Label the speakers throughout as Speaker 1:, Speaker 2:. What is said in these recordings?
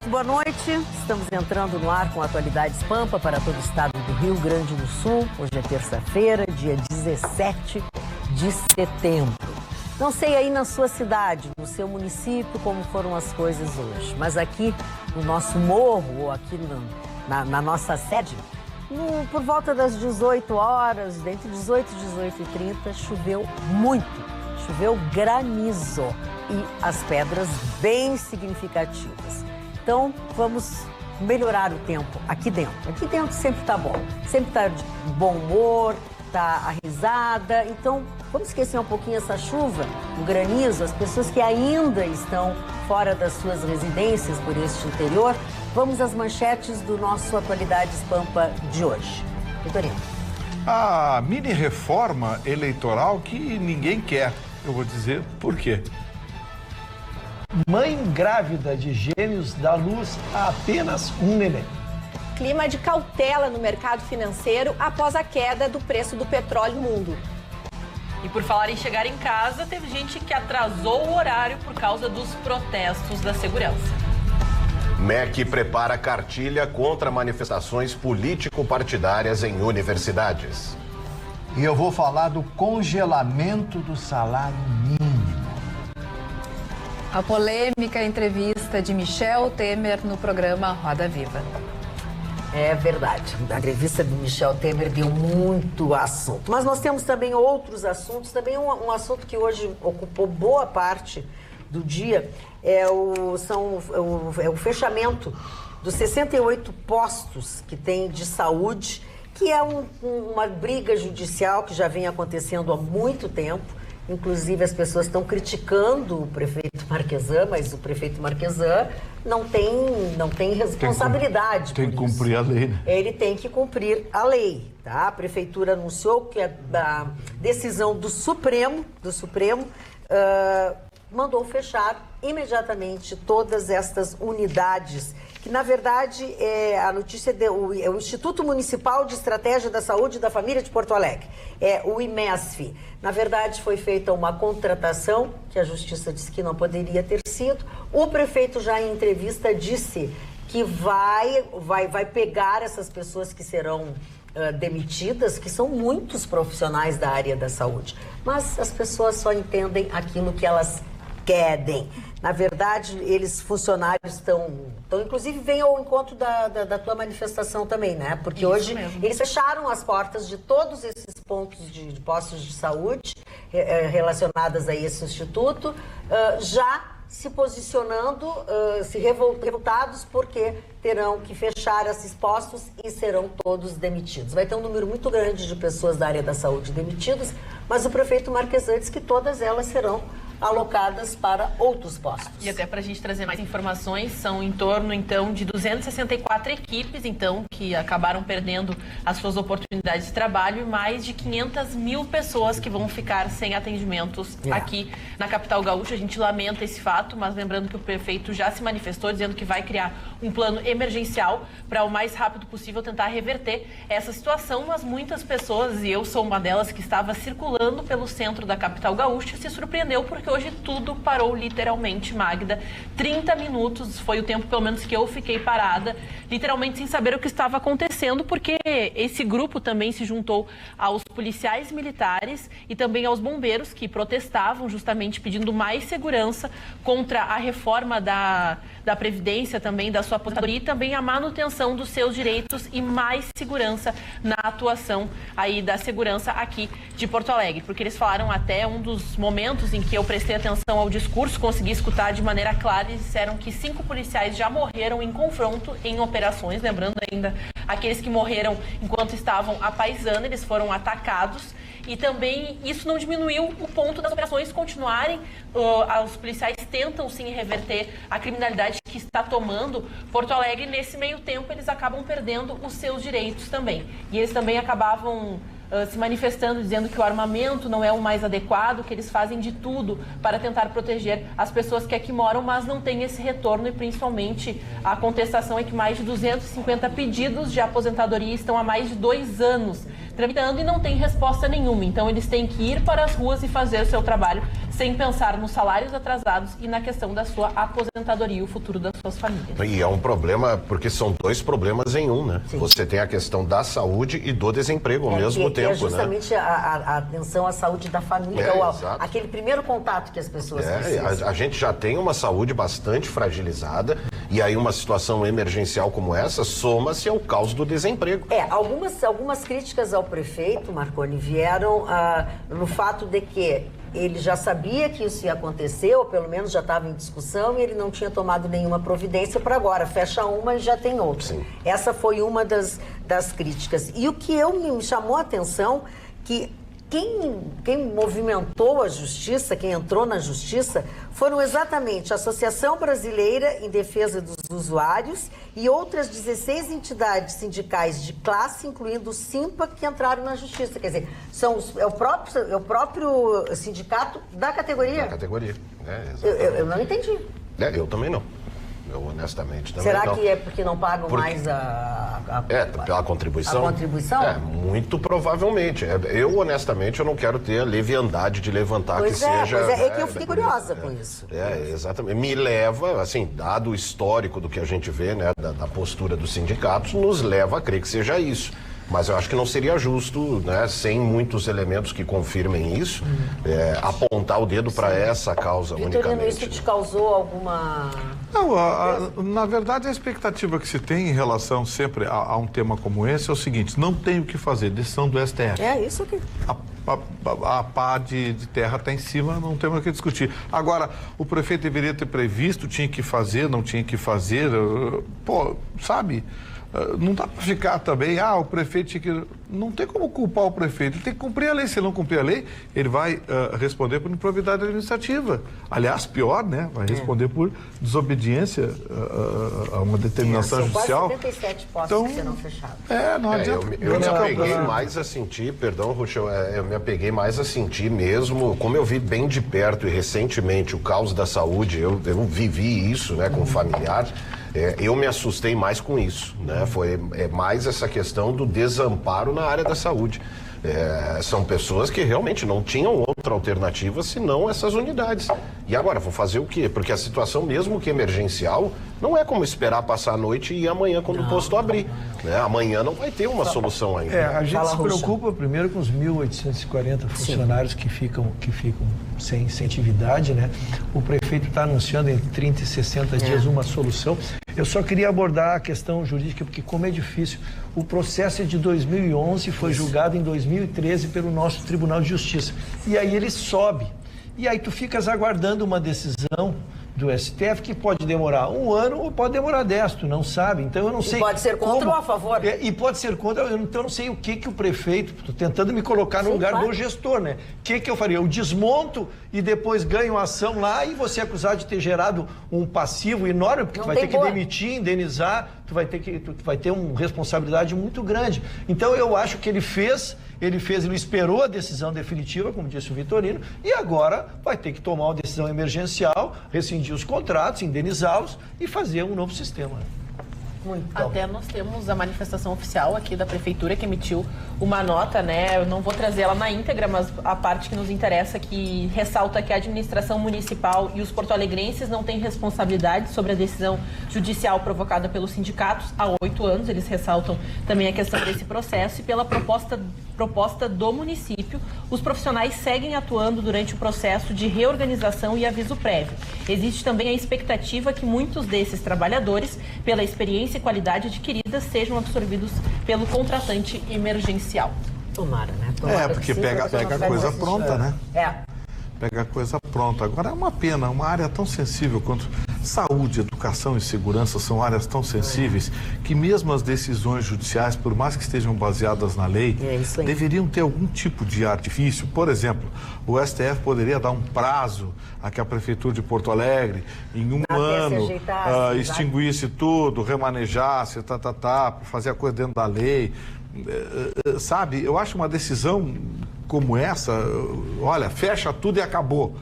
Speaker 1: Boa noite, estamos entrando no ar com Atualidades Pampa para todo o estado do Rio Grande do Sul. Hoje é terça-feira, dia 17 de setembro. Não sei aí na sua cidade, no seu município, como foram as coisas hoje, mas aqui no nosso morro, ou aqui na nossa sede, por volta das 18 horas, entre 18 e 18h30, choveu muito, choveu granizo e as pedras bem significativas. Então, vamos melhorar o tempo aqui dentro. Aqui dentro sempre está bom, sempre está de bom humor, está a risada. Então, vamos esquecer um pouquinho essa chuva, o granizo, as pessoas que ainda estão fora das suas residências por este interior. Vamos às manchetes do nosso Atualidades Pampa de hoje. Vitorino.
Speaker 2: A mini-reforma eleitoral que ninguém quer. Eu vou dizer por quê.
Speaker 3: Mãe grávida de gêmeos dá luz a apenas um neném.
Speaker 4: Clima de cautela no mercado financeiro após a queda do preço do petróleo no mundo.
Speaker 5: E por falar em chegar em casa, teve gente que atrasou o horário por causa dos protestos da segurança.
Speaker 6: MEC prepara cartilha contra manifestações político-partidárias em universidades.
Speaker 7: E eu vou falar do congelamento do salário mínimo.
Speaker 8: A polêmica entrevista de Michel Temer no programa Roda Viva.
Speaker 1: É verdade, a entrevista do Michel Temer deu muito assunto. Mas nós temos também outros assuntos, também um assunto que hoje ocupou boa parte do dia, é o fechamento dos 68 postos que tem de saúde, que é uma briga judicial que já vem acontecendo há muito tempo. Inclusive, as pessoas estão criticando o prefeito Marquesan, mas o prefeito Marquesan não tem responsabilidade.
Speaker 2: Tem que cumprir a lei, né?
Speaker 1: Ele tem que cumprir a lei, tá? A prefeitura anunciou que a decisão do Supremo mandou fechar imediatamente todas estas unidades, que na verdade a notícia é o Instituto Municipal de Estratégia da Saúde e da Família de Porto Alegre, é o IMESF. Na verdade foi feita uma contratação que a Justiça disse que não poderia ter sido. O prefeito já em entrevista disse que vai pegar essas pessoas que serão demitidas, que são muitos profissionais da área da saúde, mas as pessoas só entendem aquilo que elas querem. Na verdade, funcionários estão inclusive, vem ao encontro da tua manifestação também, né? Porque isso hoje mesmo. Eles fecharam as portas de todos esses pontos de postos de saúde relacionadas a esse instituto, já se posicionando, revoltados, porque terão que fechar esses postos e serão todos demitidos. Vai ter um número muito grande de pessoas da área da saúde demitidas, mas o prefeito Marquesan diz que todas elas serão alocadas para outros postos.
Speaker 5: E até para a gente trazer mais informações, são em torno, então, de 264 equipes, então, que acabaram perdendo as suas oportunidades de trabalho e mais de 500 mil pessoas que vão ficar sem atendimentos aqui na capital gaúcha. A gente lamenta esse fato, mas lembrando que o prefeito já se manifestou dizendo que vai criar um plano emergencial para o mais rápido possível tentar reverter essa situação, mas muitas pessoas, e eu sou uma delas, que estava circulando pelo centro da capital gaúcha, se surpreendeu porque hoje tudo parou literalmente, Magda. 30 minutos foi o tempo, pelo menos, que eu fiquei parada, literalmente sem saber o que estava acontecendo, porque esse grupo também se juntou aos policiais militares e também aos bombeiros que protestavam justamente pedindo mais segurança contra a reforma da Previdência, também da sua aposentadoria e também a manutenção dos seus direitos e mais segurança na atuação aí da segurança aqui de Porto Alegre, porque eles falaram até um dos momentos em que eu prestei atenção ao discurso, consegui escutar de maneira clara, e disseram que 5 policiais já morreram em confronto em operações, lembrando ainda aqueles que morreram enquanto estavam à paisana, eles foram atacados. E também isso não diminuiu o ponto das operações continuarem. Os policiais tentam sim reverter a criminalidade que está tomando Porto Alegre. Nesse meio tempo eles acabam perdendo os seus direitos também. E eles também acabavam se manifestando, dizendo que o armamento não é o mais adequado, que eles fazem de tudo para tentar proteger as pessoas que aqui moram, mas não tem esse retorno, e principalmente a contestação é que mais de 250 pedidos de aposentadoria estão há mais de 2 anos tramitando e não tem resposta nenhuma. Então eles têm que ir para as ruas e fazer o seu trabalho sem pensar nos salários atrasados e na questão da sua aposentadoria e o futuro das suas famílias.
Speaker 6: E é um problema, porque são dois problemas em um, né?
Speaker 1: Sim.
Speaker 6: Você tem a questão da saúde e do desemprego ao mesmo tempo,
Speaker 1: é justamente
Speaker 6: né?
Speaker 1: a atenção à saúde da família,
Speaker 6: Exato.
Speaker 1: aquele primeiro contato que as pessoas precisam.
Speaker 6: A gente já tem uma saúde bastante fragilizada e aí uma situação emergencial como essa soma-se ao caos do desemprego.
Speaker 1: Algumas críticas ao prefeito, Marconi, vieram no fato de que ele já sabia que isso ia acontecer, ou pelo menos já estava em discussão, e ele não tinha tomado nenhuma providência para agora. Fecha uma e já tem outra.
Speaker 6: Sim.
Speaker 1: Essa foi uma das críticas. E o que me chamou a atenção, que quem movimentou a justiça, quem entrou na justiça, foram exatamente a Associação Brasileira em Defesa dos Usuários e outras 16 entidades sindicais de classe, incluindo o Simpa, que entraram na justiça. Quer dizer, é o próprio sindicato da categoria.
Speaker 6: Da categoria,
Speaker 1: Eu não entendi.
Speaker 6: Eu também não. Eu honestamente também
Speaker 1: Será
Speaker 6: não.
Speaker 1: que é porque não pagam mais
Speaker 6: pela contribuição?
Speaker 1: A contribuição?
Speaker 6: Muito provavelmente. Eu, honestamente, eu não quero ter a leviandade de levantar
Speaker 1: Pois
Speaker 6: que
Speaker 1: é,
Speaker 6: seja...
Speaker 1: é que eu fiquei curiosa com isso.
Speaker 6: Exatamente. Me leva, assim, dado o histórico do que a gente vê, né, da postura dos sindicatos, nos leva a crer que seja isso. Mas eu acho que não seria justo, né, sem muitos elementos que confirmem isso, apontar o dedo para essa causa
Speaker 1: Vitorino,
Speaker 6: unicamente.
Speaker 1: isso te causou alguma...
Speaker 2: Não, na verdade, a expectativa que se tem em relação sempre a um tema como esse é o seguinte: não tem o que fazer, decisão do STF.
Speaker 1: É isso aqui.
Speaker 2: A pá de terra está em cima, não temos o que discutir. Agora, o prefeito deveria ter previsto, tinha que fazer, não tinha que fazer, sabe? Não dá para ficar também, o prefeito tinha que... Não tem como culpar o prefeito, ele tem que cumprir a lei. Se ele não cumprir a lei, ele vai responder por improbidade administrativa. Aliás, pior, né? Vai responder por desobediência a uma determinação judicial.
Speaker 1: São quase 77 postos que serão fechados.
Speaker 2: Não adianta.
Speaker 6: Eu me apeguei mais a sentir, perdão, Ruchel, eu me apeguei mais a sentir mesmo, como eu vi bem de perto e recentemente o caos da saúde, eu vivi isso, né, com familiares. Eu me assustei mais com isso, né? Foi mais essa questão do desamparo na área da saúde. São pessoas que realmente não tinham outra alternativa senão essas unidades. E agora, vou fazer o quê? Porque a situação, mesmo que emergencial, não é como esperar passar a noite e ir amanhã quando o posto abrir. Né? Amanhã não vai ter uma solução ainda.
Speaker 3: A gente se preocupa primeiro com os 1.840 funcionários que ficam sem atividade, né? O prefeito está anunciando em 30 e 60 dias uma solução. Eu só queria abordar a questão jurídica, porque como é difícil, o processo é de 2011, foi julgado em 2013 pelo nosso Tribunal de Justiça. E aí ele sobe. E aí tu ficas aguardando uma decisão do STF que pode demorar 1 ano ou pode demorar 10, tu não sabe. Então eu não sei.
Speaker 1: E pode ser contra ou a favor.
Speaker 3: E pode ser contra, então eu não sei o que o prefeito, estou tentando me colocar no lugar do gestor, né? O que eu faria? Eu desmonto e depois ganho a ação lá e você é acusado de ter gerado um passivo enorme, porque tu vai ter que demitir, indenizar, tu vai ter uma responsabilidade muito grande. Então eu acho que ele esperou a decisão definitiva, como disse o Vitorino, e agora vai ter que tomar uma decisão emergencial, rescindir os contratos, indenizá-los e fazer um novo sistema.
Speaker 5: Até nós temos a manifestação oficial aqui da Prefeitura que emitiu uma nota, né? Eu não vou trazer ela na íntegra, mas a parte que nos interessa que ressalta que a administração municipal e os porto-alegrenses não têm responsabilidade sobre a decisão judicial provocada pelos sindicatos há 8 anos. Eles ressaltam também a questão desse processo e pela proposta do município, os profissionais seguem atuando durante o processo de reorganização e aviso prévio. Existe também a expectativa que muitos desses trabalhadores, pela experiência e qualidade adquiridas, sejam absorvidos pelo contratante emergencial.
Speaker 1: Tomara, né? Tomara
Speaker 2: porque
Speaker 1: sim,
Speaker 2: pega a coisa pronta, né? Pega a coisa pronta. Agora é uma pena, uma área tão sensível quanto saúde, educação e segurança são áreas tão sensíveis que mesmo as decisões judiciais, por mais que estejam baseadas na lei, deveriam ter algum tipo de artifício. Por exemplo, o STF poderia dar um prazo a que a Prefeitura de Porto Alegre, em um ano, extinguisse tudo, remanejasse, fazer a coisa dentro da lei. Sabe, eu acho uma decisão como essa, olha, fecha tudo e acabou.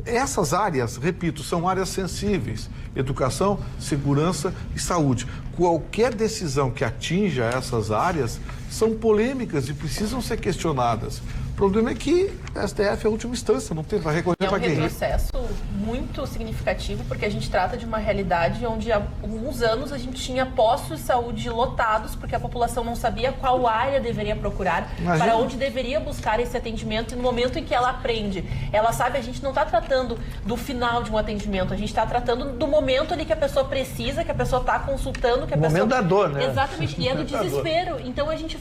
Speaker 2: Essas áreas, repito, são áreas sensíveis. Educação, segurança e saúde. Qualquer decisão que atinja essas áreas são polêmicas e precisam ser questionadas. O problema é que a STF é a última instância, não tem, vai recorrer para quem?
Speaker 5: É um retrocesso muito significativo, porque a gente trata de uma realidade onde há alguns anos a gente tinha postos de saúde lotados, porque a população não sabia qual área deveria procurar, para onde deveria buscar esse atendimento, e no momento em que ela aprende, ela sabe, a gente não está tratando do final de um atendimento, a gente está tratando do momento ali que a pessoa precisa, que a pessoa está consultando, que a pessoa...
Speaker 3: momento da dor, né?
Speaker 5: Exatamente, e é do desespero. Então a gente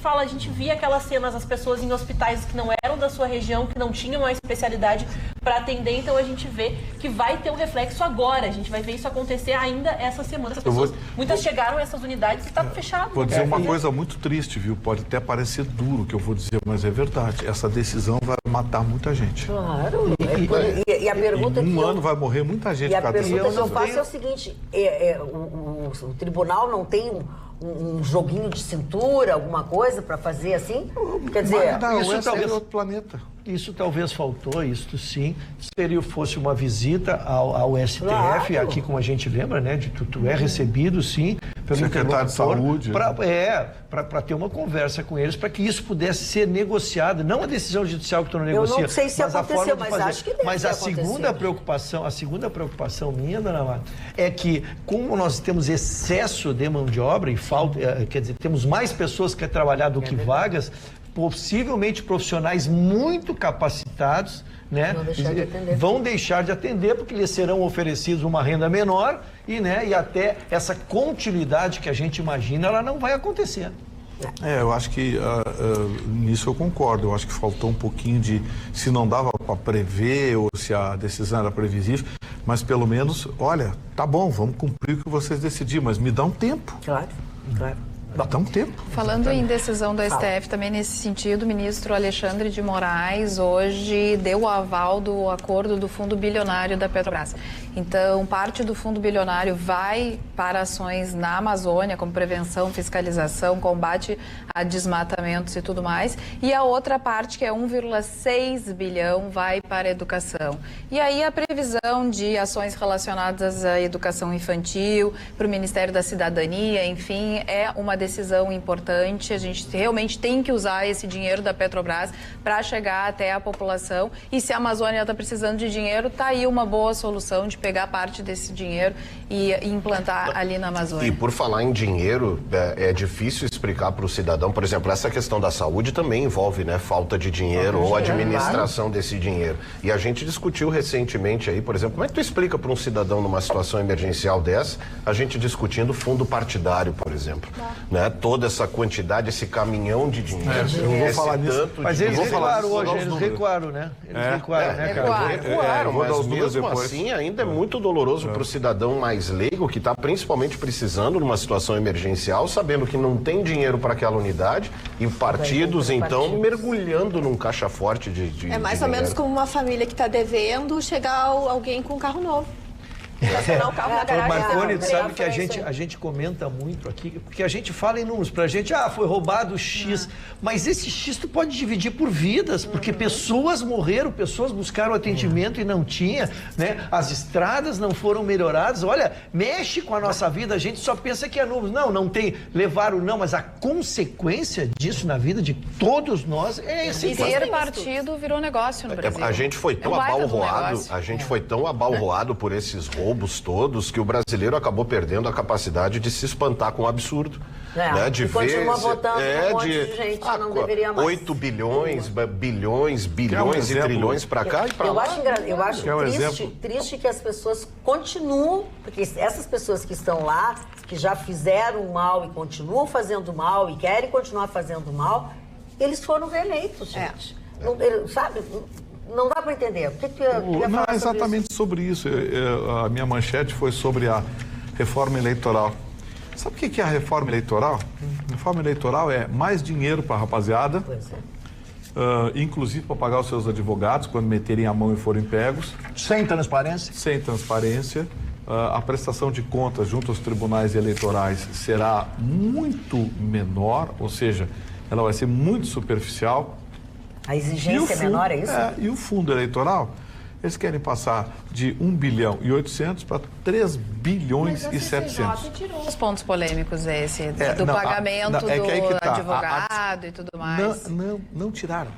Speaker 5: via aquelas cenas, as pessoas em hospitais que não eram da sua região, que não tinham uma especialidade para atender, então a gente vê que vai ter um reflexo agora, a gente vai ver isso acontecer ainda essa semana. Essas pessoas, muitas chegaram a essas unidades e está fechado.
Speaker 2: Vou dizer uma coisa muito triste, viu? Pode até parecer duro o que eu vou dizer, mas é verdade. Essa decisão vai matar muita gente.
Speaker 1: Claro. E a pergunta
Speaker 2: em um ano vai morrer muita gente.
Speaker 1: E a pergunta que eu faço é o seguinte, o tribunal não tem um joguinho de cintura, alguma coisa para fazer assim? Quer dizer,
Speaker 2: isso talvez outro planeta.
Speaker 3: Isso talvez faltou, isso sim. Fosse uma visita ao STF, claro. Aqui como a gente lembra, né? Tu é recebido, sim, pelo
Speaker 2: secretário de Saúde.
Speaker 3: Para ter uma conversa com eles, para que isso pudesse ser negociado. Não a decisão judicial que tu não negocia.
Speaker 1: Eu não sei se
Speaker 3: mas
Speaker 1: aconteceu, mas acho que deve
Speaker 3: Mas a segunda preocupação minha, dona Marta, é que como nós temos excesso de mão de obra e falta, quer dizer, temos mais pessoas que querem trabalhar do que vagas, possivelmente profissionais muito capacitados, né, vão deixar de atender porque lhes serão oferecidos uma renda menor e até essa continuidade que a gente imagina, ela não vai acontecer.
Speaker 2: Eu acho que nisso eu concordo. Eu acho que faltou um pouquinho de, se não dava para prever ou se a decisão era previsível, mas pelo menos, olha, tá bom, vamos cumprir o que vocês decidiram, mas me dá um tempo.
Speaker 1: Claro.
Speaker 2: Dá um tempo.
Speaker 8: Falando em decisão do STF, também nesse sentido, o ministro Alexandre de Moraes hoje deu o aval do acordo do Fundo Bilionário da Petrobras. Então, parte do Fundo Bilionário vai para ações na Amazônia, como prevenção, fiscalização, combate a desmatamentos e tudo mais. E a outra parte, que é 1,6 bilhão, vai para a educação. E aí a previsão de ações relacionadas à educação infantil, para o Ministério da Cidadania, enfim, é uma decisão importante. A gente realmente tem que usar esse dinheiro da Petrobras para chegar até a população. E se a Amazônia está precisando de dinheiro, está aí uma boa solução de pegar parte desse dinheiro e implantar ali na Amazônia.
Speaker 6: E por falar em dinheiro, é difícil explicar para o cidadão, por exemplo, essa questão da saúde também envolve, né, falta de dinheiro ou administração desse dinheiro. E a gente discutiu recentemente aí, por exemplo, como é que tu explica para um cidadão numa situação emergencial dessa, a gente discutindo fundo partidário, por exemplo, né? Toda essa quantidade, esse caminhão de dinheiro.
Speaker 2: Eu vou falar nisso.
Speaker 3: Mas eles recuaram hoje, eles recuaram, né? Eles recuaram, né, cara?
Speaker 6: Recuaram, mas mesmo assim ainda é muito doloroso para o cidadão mais leigo, que está principalmente precisando numa situação emergencial, sabendo que não tem dinheiro para aquela unidade e partidos, então, mergulhando num caixa forte de
Speaker 4: É mais ou menos como uma família que está devendo chegar alguém com um carro novo. Estacionar o carro na garagem.
Speaker 3: Marconi, tu sabe que a gente comenta muito aqui, porque a gente fala em números, pra gente, foi roubado X, mas esse X tu pode dividir por vidas, porque pessoas morreram, pessoas buscaram atendimento e não tinha, né? As estradas não foram melhoradas, olha, mexe com a nossa vida, a gente só pensa que é números, não tem, levaram não, mas a consequência disso na vida de todos nós é esse.
Speaker 8: E ter partido virou negócio no Brasil.
Speaker 6: A gente foi tão abalroado por esses roubos todos que o brasileiro acabou perdendo a capacidade de se espantar com o absurdo. Né? De ver.
Speaker 1: Continua votando um monte de gente que não deveria mais.
Speaker 6: 8 bilhões, bilhões e trilhões para cá e para lá.
Speaker 1: Eu acho triste que as pessoas continuam, porque essas pessoas que estão lá, que já fizeram mal e continuam fazendo mal e querem continuar fazendo mal, eles foram reeleitos, gente. Não, sabe? Não dá para entender. O que tu ia falar
Speaker 2: é exatamente sobre isso. A minha manchete foi sobre a reforma eleitoral. Sabe o que é a reforma eleitoral? A reforma eleitoral é mais dinheiro para a rapaziada, inclusive para pagar os seus advogados quando meterem a mão e forem pegos.
Speaker 7: Sem transparência?
Speaker 2: Sem transparência. A prestação de contas junto aos tribunais eleitorais será muito menor, ou seja, ela vai ser muito superficial.
Speaker 1: A exigência é menor, é isso?
Speaker 2: E o fundo eleitoral, eles querem passar de 1 bilhão e 800 para 3 bilhões e 700.
Speaker 8: Tirou os pontos polêmicos do pagamento do advogado e tudo mais.
Speaker 2: Não tiraram.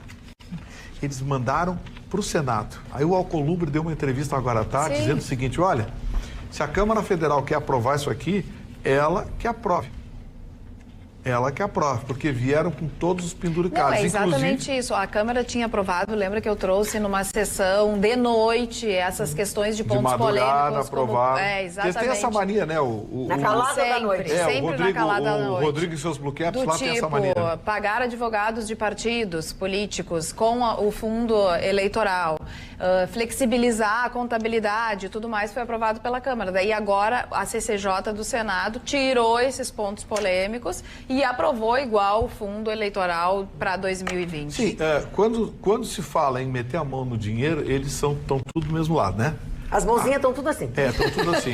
Speaker 2: eles mandaram para o Senado. Aí o Alcolumbre deu uma entrevista agora à tarde dizendo o seguinte, olha, se a Câmara Federal quer aprovar isso aqui, ela que aprove. Ela que aprove, porque vieram com todos os penduricados.
Speaker 8: Não, é exatamente isso. A Câmara tinha aprovado, lembra que eu trouxe numa sessão de noite essas questões de pontos polêmicos.
Speaker 2: Aprovar.
Speaker 8: Exatamente.
Speaker 2: Tem essa mania, né?
Speaker 1: Na calada da noite.
Speaker 8: Sempre na calada da noite.
Speaker 2: O Rodrigo e seus blue caps lá tem essa
Speaker 8: tipo,
Speaker 2: mania.
Speaker 8: Pagar advogados de partidos políticos com o fundo eleitoral, flexibilizar a contabilidade, tudo mais foi aprovado pela Câmara. Daí agora a CCJ do Senado tirou esses pontos polêmicos e aprovou igual o fundo eleitoral para 2020.
Speaker 2: Sim, quando se fala em meter a mão no dinheiro, eles estão tudo do mesmo lado, né?
Speaker 1: As mãozinhas estão tudo assim.
Speaker 2: Estão tudo assim.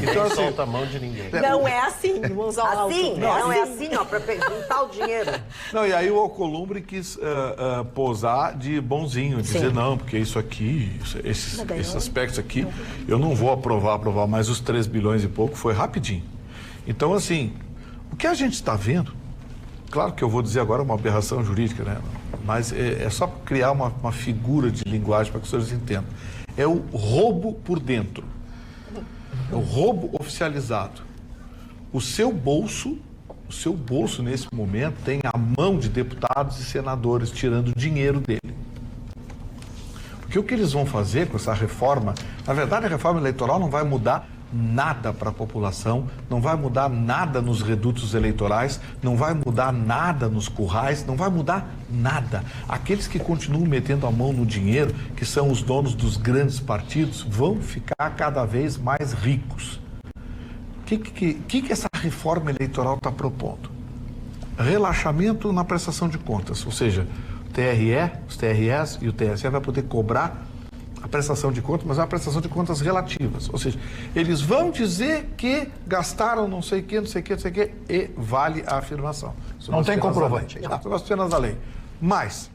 Speaker 6: Então, assim, solta a mão de ninguém.
Speaker 4: Não é assim, vamos ao alto.
Speaker 1: Não é assim, ó, para juntar o dinheiro.
Speaker 2: Não, e aí o Alcolumbre quis posar de bonzinho, dizer não, porque isso aqui, esses aspectos aqui, eu não vou aprovar, mas os 3 bilhões e pouco foi rapidinho. Então, assim, o que a gente está vendo, claro que eu vou dizer agora uma aberração jurídica, né? Mas é só criar uma figura de linguagem para que os senhores entendam. É o roubo por dentro. É o roubo oficializado. O seu bolso nesse momento tem a mão de deputados e senadores tirando dinheiro dele. Porque o que eles vão fazer com essa reforma, na verdade a reforma eleitoral não vai mudar nada para a população, não vai mudar nada nos redutos eleitorais, não vai mudar nada nos currais, não vai mudar nada. Aqueles que continuam metendo a mão no dinheiro, que são os donos dos grandes partidos, vão ficar cada vez mais ricos. O que essa reforma eleitoral está propondo? Relaxamento na prestação de contas, ou seja, o TRE, os TREs e o TSE vai poder cobrar a prestação de contas, mas é uma prestação de contas relativas. Ou seja, eles vão dizer que gastaram não sei o que, e vale a afirmação.
Speaker 7: Não tem comprovante.
Speaker 2: São as penas da lei. Mas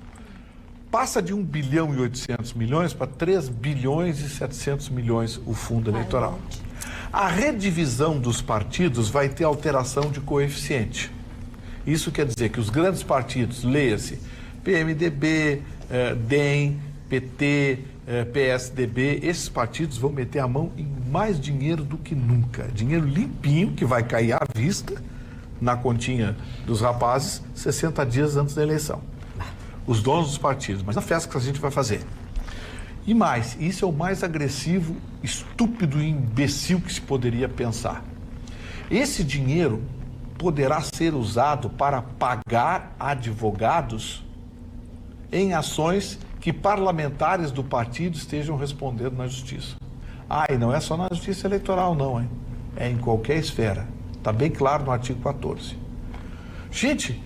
Speaker 2: passa de 1 bilhão e 800 milhões para 3 bilhões e 700 milhões o fundo eleitoral. A redivisão dos partidos vai ter alteração de coeficiente. Isso quer dizer que os grandes partidos, leia-se PMDB, DEM, PT, PSDB, esses partidos vão meter a mão em mais dinheiro do que nunca. Dinheiro limpinho que vai cair à vista na continha dos rapazes 60 dias antes da eleição. Os donos dos partidos, mas na festa que a gente vai fazer. E mais, isso é o mais agressivo, estúpido e imbecil que se poderia pensar. Esse dinheiro poderá ser usado para pagar advogados em ações que parlamentares do partido estejam respondendo na justiça. E não é só na justiça eleitoral não, hein? É em qualquer esfera. Está bem claro no artigo 14. Gente,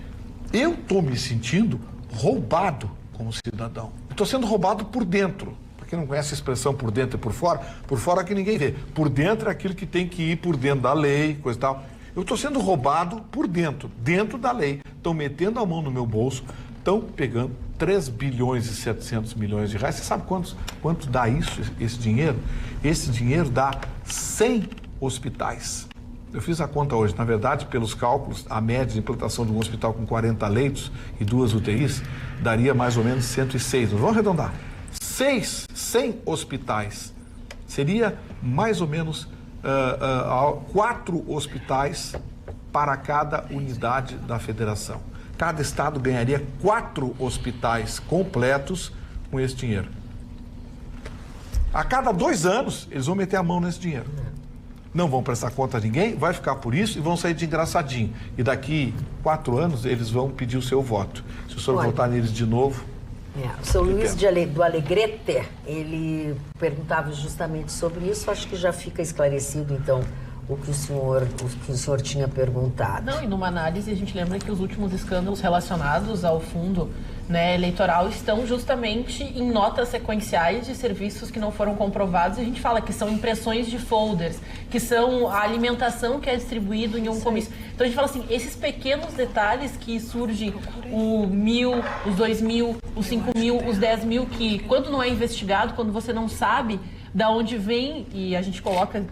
Speaker 2: eu estou me sentindo roubado como cidadão. Estou sendo roubado por dentro. Para quem não conhece a expressão por dentro e por fora que ninguém vê. Por dentro é aquilo que tem que ir por dentro da lei, coisa e tal. Eu estou sendo roubado por dentro da lei. Estão metendo a mão no meu bolso, estão pegando 3 bilhões e 700 milhões de reais. Você sabe quanto dá isso, esse dinheiro? Esse dinheiro dá 100 hospitais. Eu fiz a conta hoje. Na verdade, pelos cálculos, a média de implantação de um hospital com 40 leitos e 2 UTIs daria mais ou menos 106. Vamos arredondar. 100 hospitais. Seria mais ou menos 4 hospitais para cada unidade da federação. Cada estado ganharia 4 hospitais completos com esse dinheiro. A cada 2 anos, eles vão meter a mão nesse dinheiro. Não vão prestar conta a ninguém, vai ficar por isso e vão sair de engraçadinho. E daqui 4 anos, eles vão pedir o seu voto. Se o senhor votar neles de novo...
Speaker 1: O seu Luiz do Alegrete, ele perguntava justamente sobre isso. Acho que já fica esclarecido, então, o que o senhor tinha perguntado.
Speaker 5: Não, e numa análise a gente lembra que os últimos escândalos relacionados ao fundo, né, eleitoral estão justamente em notas sequenciais de serviços que não foram comprovados. E a gente fala que são impressões de folders, que são a alimentação que é distribuído em um comício. Então a gente fala assim, esses pequenos detalhes que surgem, o 1.000, os 2.000, os 5.000, os 10.000, que quando não é investigado, quando você não sabe da onde vem, e a gente coloca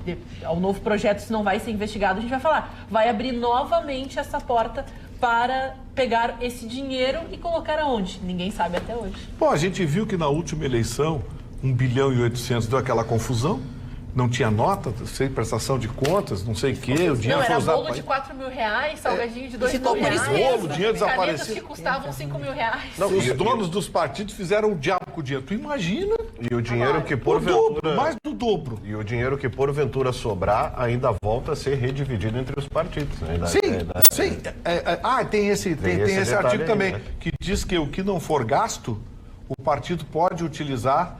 Speaker 5: ao novo projeto, se não vai ser investigado, a gente vai falar, vai abrir novamente essa porta para pegar esse dinheiro e colocar aonde? Ninguém sabe até hoje.
Speaker 2: Bom, a gente viu que na última eleição, 1 bilhão e 800 deu aquela confusão. Não tinha nota, sem prestação de contas, não sei o quê. O dinheiro
Speaker 5: não, era
Speaker 2: foi usado
Speaker 5: bolo de 4 mil reais, salgadinho de 2 mil
Speaker 1: ficou por
Speaker 5: reais.
Speaker 1: isso mesmo.
Speaker 2: O dinheiro desapareceu.
Speaker 5: Canetas que custavam 5 mil reais.
Speaker 2: Não, os donos dos partidos fizeram o diabo com o dinheiro. Tu imagina?
Speaker 6: E o dinheiro que
Speaker 2: O
Speaker 6: porventura...
Speaker 2: dobro, mais do dobro.
Speaker 6: E o dinheiro que porventura sobrar ainda volta a ser redividido entre os partidos. Né?
Speaker 2: Sim. Tem esse
Speaker 6: detalhe
Speaker 2: artigo
Speaker 6: aí,
Speaker 2: também,
Speaker 6: né?
Speaker 2: que diz que o que não for gasto, o partido pode utilizar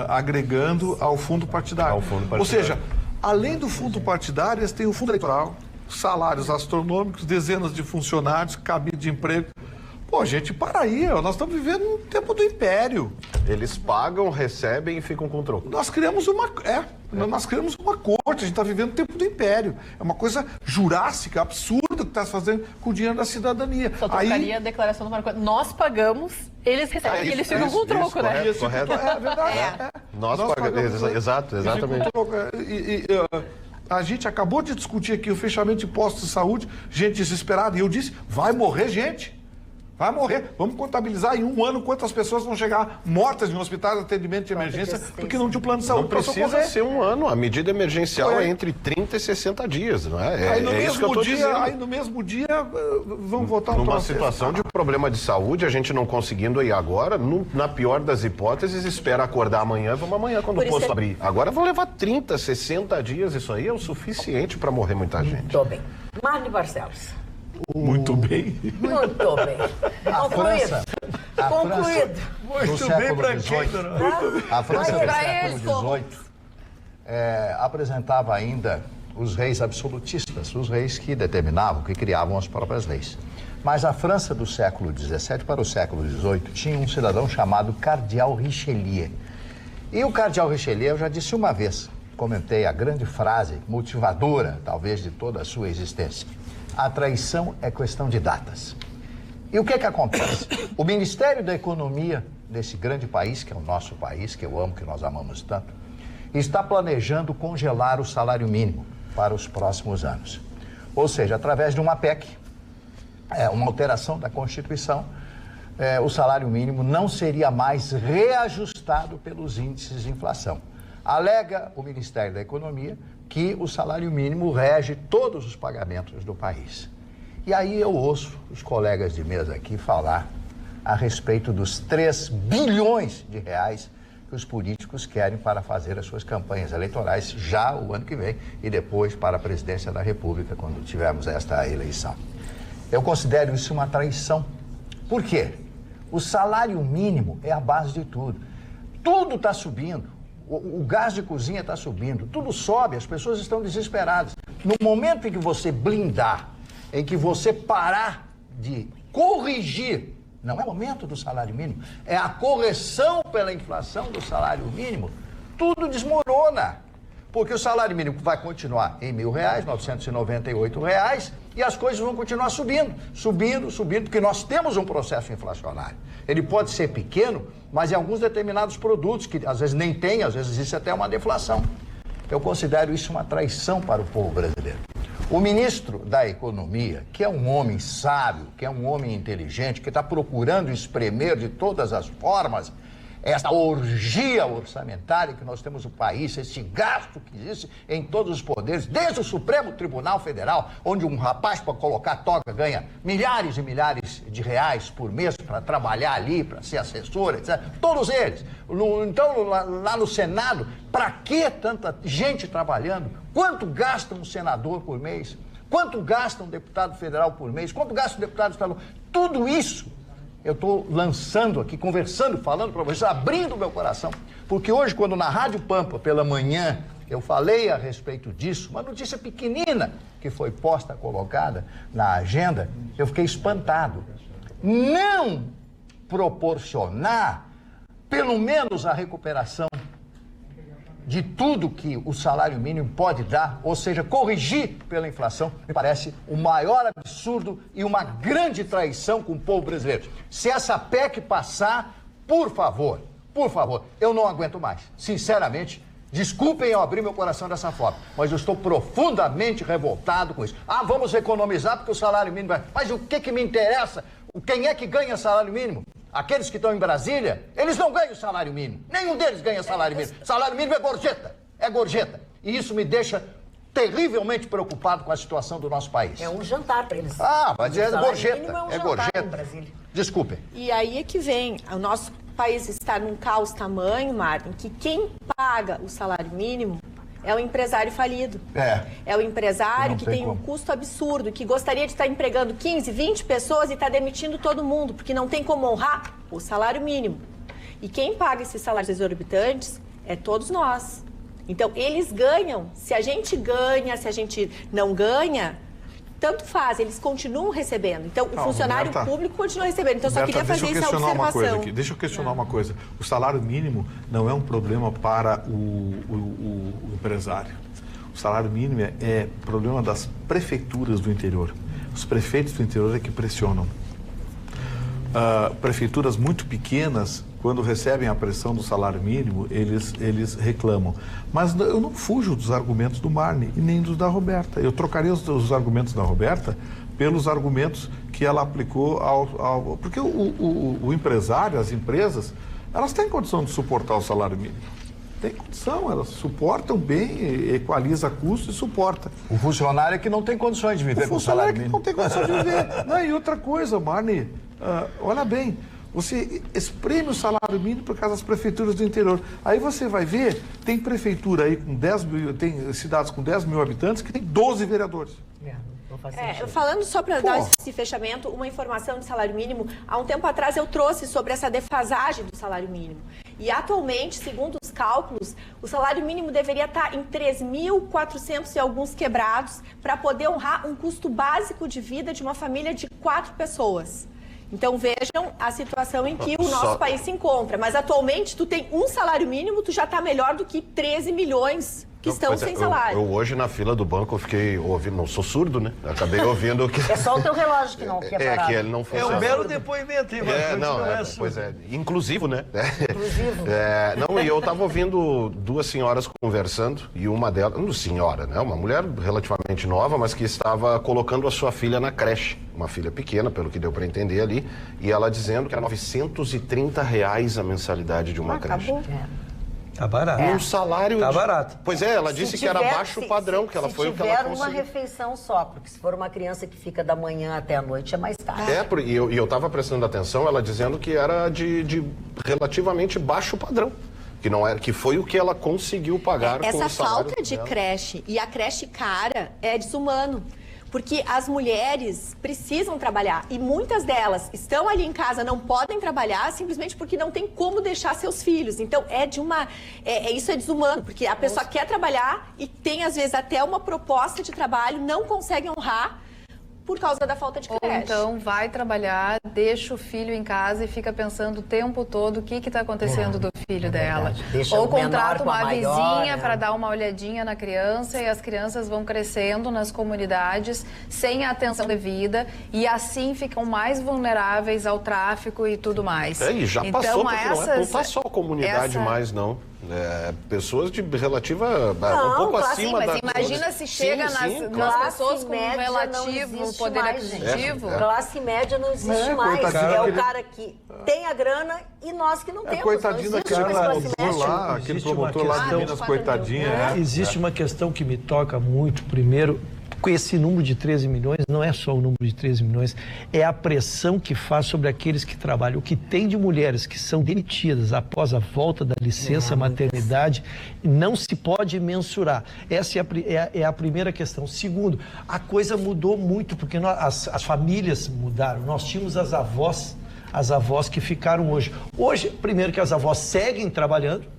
Speaker 2: agregando ao fundo partidário. Ou seja, além do fundo partidário, eles têm o fundo eleitoral, salários astronômicos, dezenas de funcionários, cabide de emprego. Pô, gente, para aí, nós estamos vivendo no tempo do império.
Speaker 6: Eles pagam, recebem e ficam com troco.
Speaker 2: Nós criamos uma corte, a gente está vivendo o tempo do império. É uma coisa jurássica, absurda que está se fazendo com o dinheiro da cidadania.
Speaker 5: Só trocaria a declaração do Marco. Nós pagamos, eles recebem e eles ficam com o troco, né?
Speaker 6: Correto.
Speaker 2: É verdade.
Speaker 6: Nós pagamos. Exato, exatamente.
Speaker 2: A gente acabou de discutir aqui o fechamento de postos de saúde, gente desesperada, e eu disse, vai morrer gente. Vai morrer. Vamos contabilizar em 1 ano quantas pessoas vão chegar mortas em hospitais de atendimento de emergência porque não tinha plano de saúde.
Speaker 6: Não precisa ser 1 ano. A medida emergencial é entre 30 e 60 dias, não é?
Speaker 2: Aí
Speaker 6: Isso que eu estou dizendo.
Speaker 2: Aí no mesmo dia vão votar
Speaker 6: numa situação de problema de saúde, a gente não conseguindo ir agora, na pior das hipóteses, espera acordar amanhã, vamos amanhã quando o posto abrir. Agora vão levar 30, 60 dias, isso aí é o suficiente para morrer muita gente.
Speaker 1: Muito bem. Marli Barcelos.
Speaker 2: Muito bem.
Speaker 1: Muito bem. Concluído. Concluído.
Speaker 3: Muito bem para quem,
Speaker 7: A França do século XVIII apresentava ainda os reis absolutistas, os reis que determinavam, que criavam as próprias leis. Mas a França do século XVII para o século XVIII tinha um cidadão chamado Cardeal Richelieu. E o Cardeal Richelieu, eu já disse uma vez, comentei a grande frase motivadora, talvez, de toda a sua existência. A traição é questão de datas. E o que acontece? O Ministério da Economia desse grande país, que é o nosso país, que eu amo, que nós amamos tanto, está planejando congelar o salário mínimo para os próximos anos. Ou seja, através de uma PEC, uma alteração da Constituição, o salário mínimo não seria mais reajustado pelos índices de inflação. Alega o Ministério da Economia que o salário mínimo rege todos os pagamentos do país. E aí eu ouço os colegas de mesa aqui falar a respeito dos 3 bilhões de reais que os políticos querem para fazer as suas campanhas eleitorais já o ano que vem e depois para a presidência da República, quando tivermos esta eleição. Eu considero isso uma traição. Por quê? O salário mínimo é a base de tudo. Tudo está subindo. O gás de cozinha está subindo, tudo sobe, as pessoas estão desesperadas. No momento em que você blindar, em que você parar de corrigir, não é o aumento do salário mínimo, é a correção pela inflação do salário mínimo, tudo desmorona. Porque o salário mínimo vai continuar em R$ 1.000, R$998, e as coisas vão continuar subindo, porque nós temos um processo inflacionário. Ele pode ser pequeno, mas em alguns determinados produtos, que às vezes nem tem, às vezes existe até uma deflação. Eu considero isso uma traição para o povo brasileiro. O ministro da Economia, que é um homem sábio, que é um homem inteligente, que está procurando espremer de todas as formas essa orgia orçamentária que nós temos no país, esse gasto que existe em todos os poderes, desde o Supremo Tribunal Federal, onde um rapaz para colocar toga ganha milhares e milhares de reais por mês para trabalhar ali, para ser assessor, etc. Todos eles. Então, lá no Senado, para que tanta gente trabalhando? Quanto gasta um senador por mês? Quanto gasta um deputado federal por mês? Quanto gasta um deputado estadual? Tudo isso eu estou lançando aqui, conversando, falando para vocês, abrindo meu coração. Porque hoje, quando na Rádio Pampa, pela manhã, eu falei a respeito disso, uma notícia pequenina que foi posta, colocada na agenda, eu fiquei espantado. Não proporcionar, pelo menos, a recuperação de tudo que o salário mínimo pode dar, ou seja, corrigir pela inflação, me parece o maior absurdo e uma grande traição com o povo brasileiro. Se essa PEC passar, por favor, eu não aguento mais. Sinceramente, Desculpem eu abrir meu coração dessa forma, mas eu estou profundamente revoltado com isso. Ah, vamos economizar porque o salário mínimo vai... Mas o que me interessa? Quem é que ganha salário mínimo? Aqueles que estão em Brasília, eles não ganham salário mínimo. Nenhum deles ganha salário mínimo. Salário mínimo é gorjeta. É gorjeta. E isso me deixa terrivelmente preocupado com a situação do nosso país.
Speaker 1: É um jantar para eles.
Speaker 7: Ah, mas é gorjeta.
Speaker 1: É gorjeta.
Speaker 7: Desculpem.
Speaker 4: E aí é que vem, o nosso país está num caos tamanho, Martin, que quem paga o salário mínimo é o empresário falido. É o empresário que tem um custo absurdo, que gostaria de estar empregando 15, 20 pessoas e está demitindo todo mundo, porque não tem como honrar o salário mínimo. E quem paga esses salários exorbitantes é todos nós. Então, eles ganham. Se a gente ganha, se a gente não ganha, tanto faz, eles continuam recebendo. Então, o funcionário público continua recebendo. Então, eu só queria fazer essa observação.
Speaker 2: Deixa eu questionar uma coisa. O salário mínimo não é um problema para o empresário. O salário mínimo é problema das prefeituras do interior. Os prefeitos do interior é que pressionam. Prefeituras muito pequenas, quando recebem a pressão do salário mínimo, eles reclamam. Mas eu não fujo dos argumentos do Marne e nem dos da Roberta. Eu trocaria os argumentos da Roberta pelos argumentos que ela aplicou porque o empresário, as empresas, elas têm condição de suportar o salário mínimo. Tem condição, elas suportam bem, equaliza custo e suporta.
Speaker 7: O funcionário é que não tem condições de viver com o salário mínimo.
Speaker 2: O funcionário é que não tem condições de viver. Não, e outra coisa, Marne, olha bem, você espreme o salário mínimo por causa das prefeituras do interior. Aí você vai ver, tem prefeitura aí com 10 mil, tem cidades com 10 mil habitantes que tem 12 vereadores.
Speaker 4: Falando só para dar esse fechamento, uma informação de salário mínimo, há um tempo atrás eu trouxe sobre essa defasagem do salário mínimo. E atualmente, segundo os cálculos, o salário mínimo deveria estar em 3.400 e alguns quebrados para poder honrar um custo básico de vida de uma família de 4 pessoas. Então vejam a situação em que o nosso país se encontra. Mas atualmente tu tem um salário mínimo, tu já está melhor do que 13 milhões que estão sem salário.
Speaker 6: Eu hoje na fila do banco eu fiquei ouvindo, não sou surdo, né? Eu acabei ouvindo que...
Speaker 1: É só o teu relógio que não quer parar.
Speaker 6: Que ele não funciona.
Speaker 3: É um belo depoimento, hein?
Speaker 6: Pois é, inclusivo, né?
Speaker 1: Inclusivo.
Speaker 6: Não, e eu estava ouvindo duas senhoras conversando e uma delas, senhora, né? Uma mulher relativamente nova, mas que estava colocando a sua filha na creche. Uma filha pequena, pelo que deu para entender ali, e ela dizendo que era R$930 a mensalidade de uma creche.
Speaker 4: Acabou.
Speaker 3: Tá barato.
Speaker 6: Um salário...
Speaker 3: Tá barato.
Speaker 6: Pois é, ela disse que era baixo padrão, que ela foi o que ela conseguiu.
Speaker 1: Se tiver uma refeição só, porque se for uma criança que fica da manhã até a noite é mais caro.
Speaker 6: E eu estava prestando atenção, ela dizendo que era de relativamente baixo padrão. Que não era, que foi o que ela conseguiu pagar com o salário.
Speaker 4: Essa falta de creche e a creche cara é desumano. Porque as mulheres precisam trabalhar e muitas delas estão ali em casa, não podem trabalhar simplesmente porque não tem como deixar seus filhos. Então, isso é desumano, porque a pessoa quer trabalhar e tem, às vezes, até uma proposta de trabalho, não consegue honrar por causa da falta de creche.
Speaker 8: Ou então vai trabalhar, deixa o filho em casa e fica pensando o tempo todo o que está acontecendo do filho dela. Ou contrata uma vizinha para dar uma olhadinha na criança e as crianças vão crescendo nas comunidades sem a atenção devida e assim ficam mais vulneráveis ao tráfico e tudo mais.
Speaker 6: E já passou, porque não está só a comunidade mais, não. Pessoas de relativa... um pouco acima
Speaker 8: mas imagina se chega nas pessoas com um relativo poder aquisitivo.
Speaker 1: Classe média não existe mais. É o cara que tem a grana e nós que não temos.
Speaker 2: Coitadinho daquele promotor lá de Minas, coitadinha.
Speaker 3: Existe uma questão que me toca muito, primeiro... Com esse número de 13 milhões, não é só o número de 13 milhões, é a pressão que faz sobre aqueles que trabalham. O que tem de mulheres que são demitidas após a volta da licença maternidade, não se pode mensurar. Essa é a primeira questão. Segundo, a coisa mudou muito, porque as famílias mudaram. Nós tínhamos as avós que ficaram hoje. Hoje, primeiro que as avós seguem trabalhando,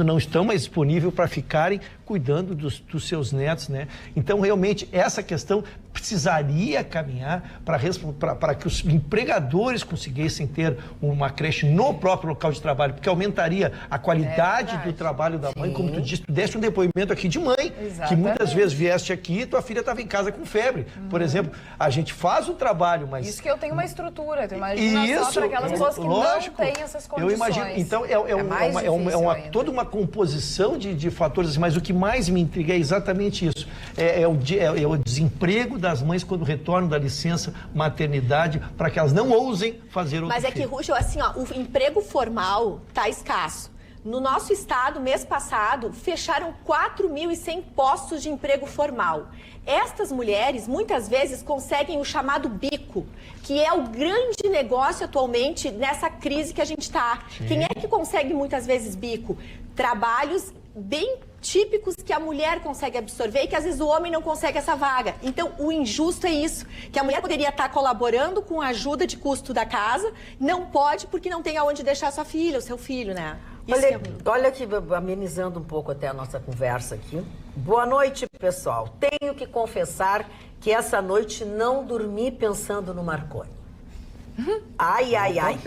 Speaker 3: não estão mais disponíveis para ficarem cuidando dos seus netos, né? Então, realmente, essa questão precisaria caminhar para que os empregadores conseguissem ter uma creche no próprio local de trabalho, porque aumentaria a qualidade do trabalho da mãe. Como tu disse, tu deste um depoimento aqui de mãe, que muitas vezes vieste aqui e tua filha estava em casa com febre. Por exemplo, a gente faz o trabalho, mas...
Speaker 8: Isso que eu tenho uma estrutura, tu imagina só para aquelas pessoas que não têm essas condições.
Speaker 3: Eu imagino, então é toda uma composição de fatores, mas o que mais me intriga é exatamente isso. É o desemprego das mães quando retornam da licença maternidade, para que elas não ousem fazer outro
Speaker 4: Mas é que, Ruxo, assim, ó, o emprego formal está escasso. No nosso estado, mês passado, fecharam 4.100 postos de emprego formal. Estas mulheres, muitas vezes, conseguem o chamado bico, que é o grande negócio atualmente nessa crise que a gente está. Quem é que consegue, muitas vezes, bico? Trabalhos bem típicos que a mulher consegue absorver e que, às vezes, o homem não consegue essa vaga. Então, o injusto é isso, que a mulher poderia estar colaborando com a ajuda de custo da casa, não pode porque não tem aonde deixar sua filha, o seu filho, né?
Speaker 1: Olha aqui, amenizando um pouco até a nossa conversa aqui. Boa noite, pessoal. Tenho que confessar que essa noite não dormi pensando no Marconi. Ai.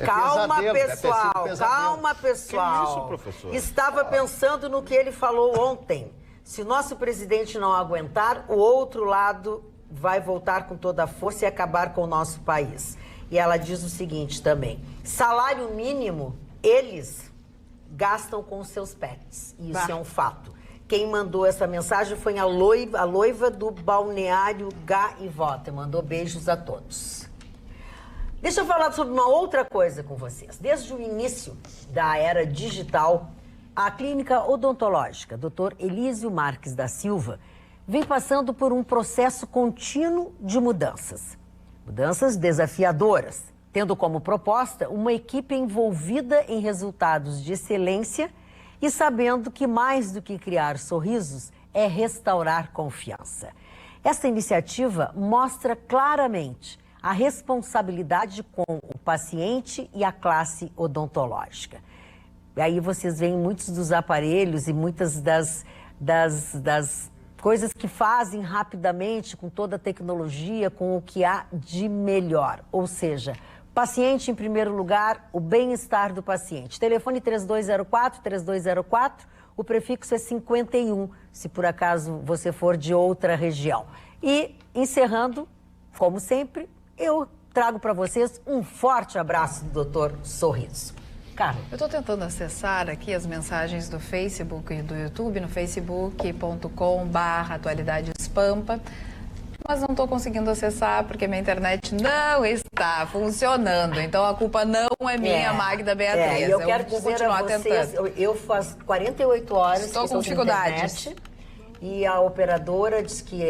Speaker 1: Calma, pessoal. Calma, pessoal.
Speaker 6: Que isso, professor?
Speaker 1: Estava pensando no que ele falou ontem. Se o nosso presidente não aguentar, o outro lado vai voltar com toda a força e acabar com o nosso país. E ela diz o seguinte também: salário mínimo, eles gastam com seus pets. Isso é um fato. Quem mandou essa mensagem foi a Loiva do Balneário Gaivota. Mandou beijos a todos. Deixa eu falar sobre uma outra coisa com vocês. Desde o início da era digital, a clínica odontológica Dr. Elísio Marques da Silva vem passando por um processo contínuo de mudanças. Mudanças desafiadoras, tendo como proposta uma equipe envolvida em resultados de excelência e sabendo que mais do que criar sorrisos é restaurar confiança. Esta iniciativa mostra claramente a responsabilidade com o paciente e a classe odontológica. E aí vocês veem muitos dos aparelhos e muitas das coisas que fazem rapidamente, com toda a tecnologia, com o que há de melhor. Ou seja, paciente em primeiro lugar, o bem-estar do paciente. Telefone 3204, o prefixo é 51, se por acaso você for de outra região. E, encerrando, como sempre, eu trago para vocês um forte abraço do Dr. Sorriso. Carla.
Speaker 8: Eu estou tentando acessar aqui as mensagens do Facebook e do YouTube, no facebook.com/atualidadespampa, mas não estou conseguindo acessar porque minha internet não está funcionando. Então a culpa não é minha, Magda Beatriz.
Speaker 1: Eu quero dizer a vocês, eu faz 48 horas
Speaker 8: estou com dificuldades.
Speaker 1: E a operadora diz que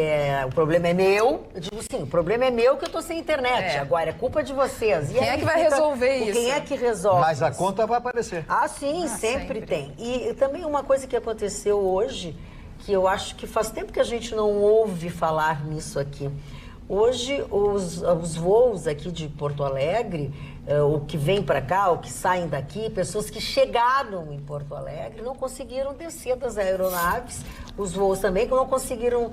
Speaker 1: o problema é meu. Eu digo, sim, o problema é meu que eu estou sem internet. Agora é culpa de vocês. E
Speaker 8: quem é que vai resolver isso?
Speaker 1: Quem é que resolve?
Speaker 7: Mas a conta vai aparecer.
Speaker 1: Ah, sim, sempre tem. E também uma coisa que aconteceu hoje, que eu acho que faz tempo que a gente não ouve falar nisso aqui. Hoje, os voos aqui de Porto Alegre, o que vem para cá, o que saem daqui, pessoas que chegaram em Porto Alegre não conseguiram descer das aeronaves, os voos também que não conseguiram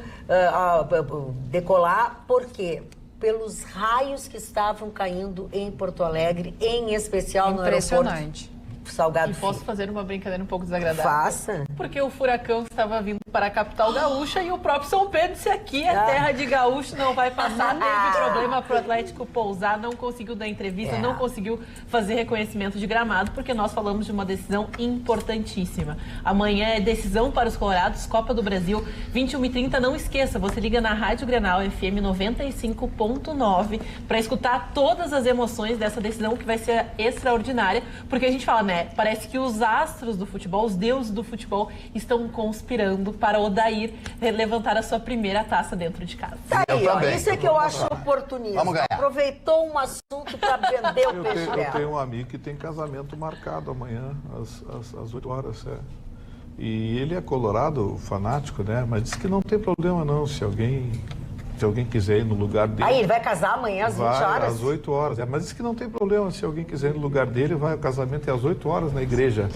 Speaker 1: decolar, por quê? Pelos raios que estavam caindo em Porto Alegre, em especial no aeroporto Salgado Filho.
Speaker 5: Posso fazer uma brincadeira um pouco desagradável?
Speaker 1: Faça.
Speaker 5: Porque o furacão estava vindo para a capital gaúcha e o próprio São Pedro disse: aqui é terra de gaúcho, não vai passar. Teve problema para o Atlético pousar, não conseguiu dar entrevista, não conseguiu fazer reconhecimento de gramado, porque nós falamos de uma decisão importantíssima. Amanhã é decisão para os colorados, Copa do Brasil, 21h30. Não esqueça, você liga na Rádio Grenal FM 95.9 para escutar todas as emoções dessa decisão que vai ser extraordinária, porque a gente fala, né? Parece que os astros do futebol, os deuses do futebol, estão conspirando para Odair levantar a sua primeira taça dentro de casa.
Speaker 1: Tá aí, isso é que eu acho oportunismo. Vamos ganhar. Aproveitou um assunto para vender o peixe dela.
Speaker 2: Eu tenho um amigo que tem casamento marcado amanhã, às 8 horas. E ele é colorado, fanático, né? Mas diz que não tem problema não, se alguém quiser ir no lugar dele...
Speaker 1: Aí, ele vai casar amanhã às 20 horas?
Speaker 2: Às 8 horas. Mas diz que não tem problema, se alguém quiser ir no lugar dele, vai, o casamento é às 8 horas na igreja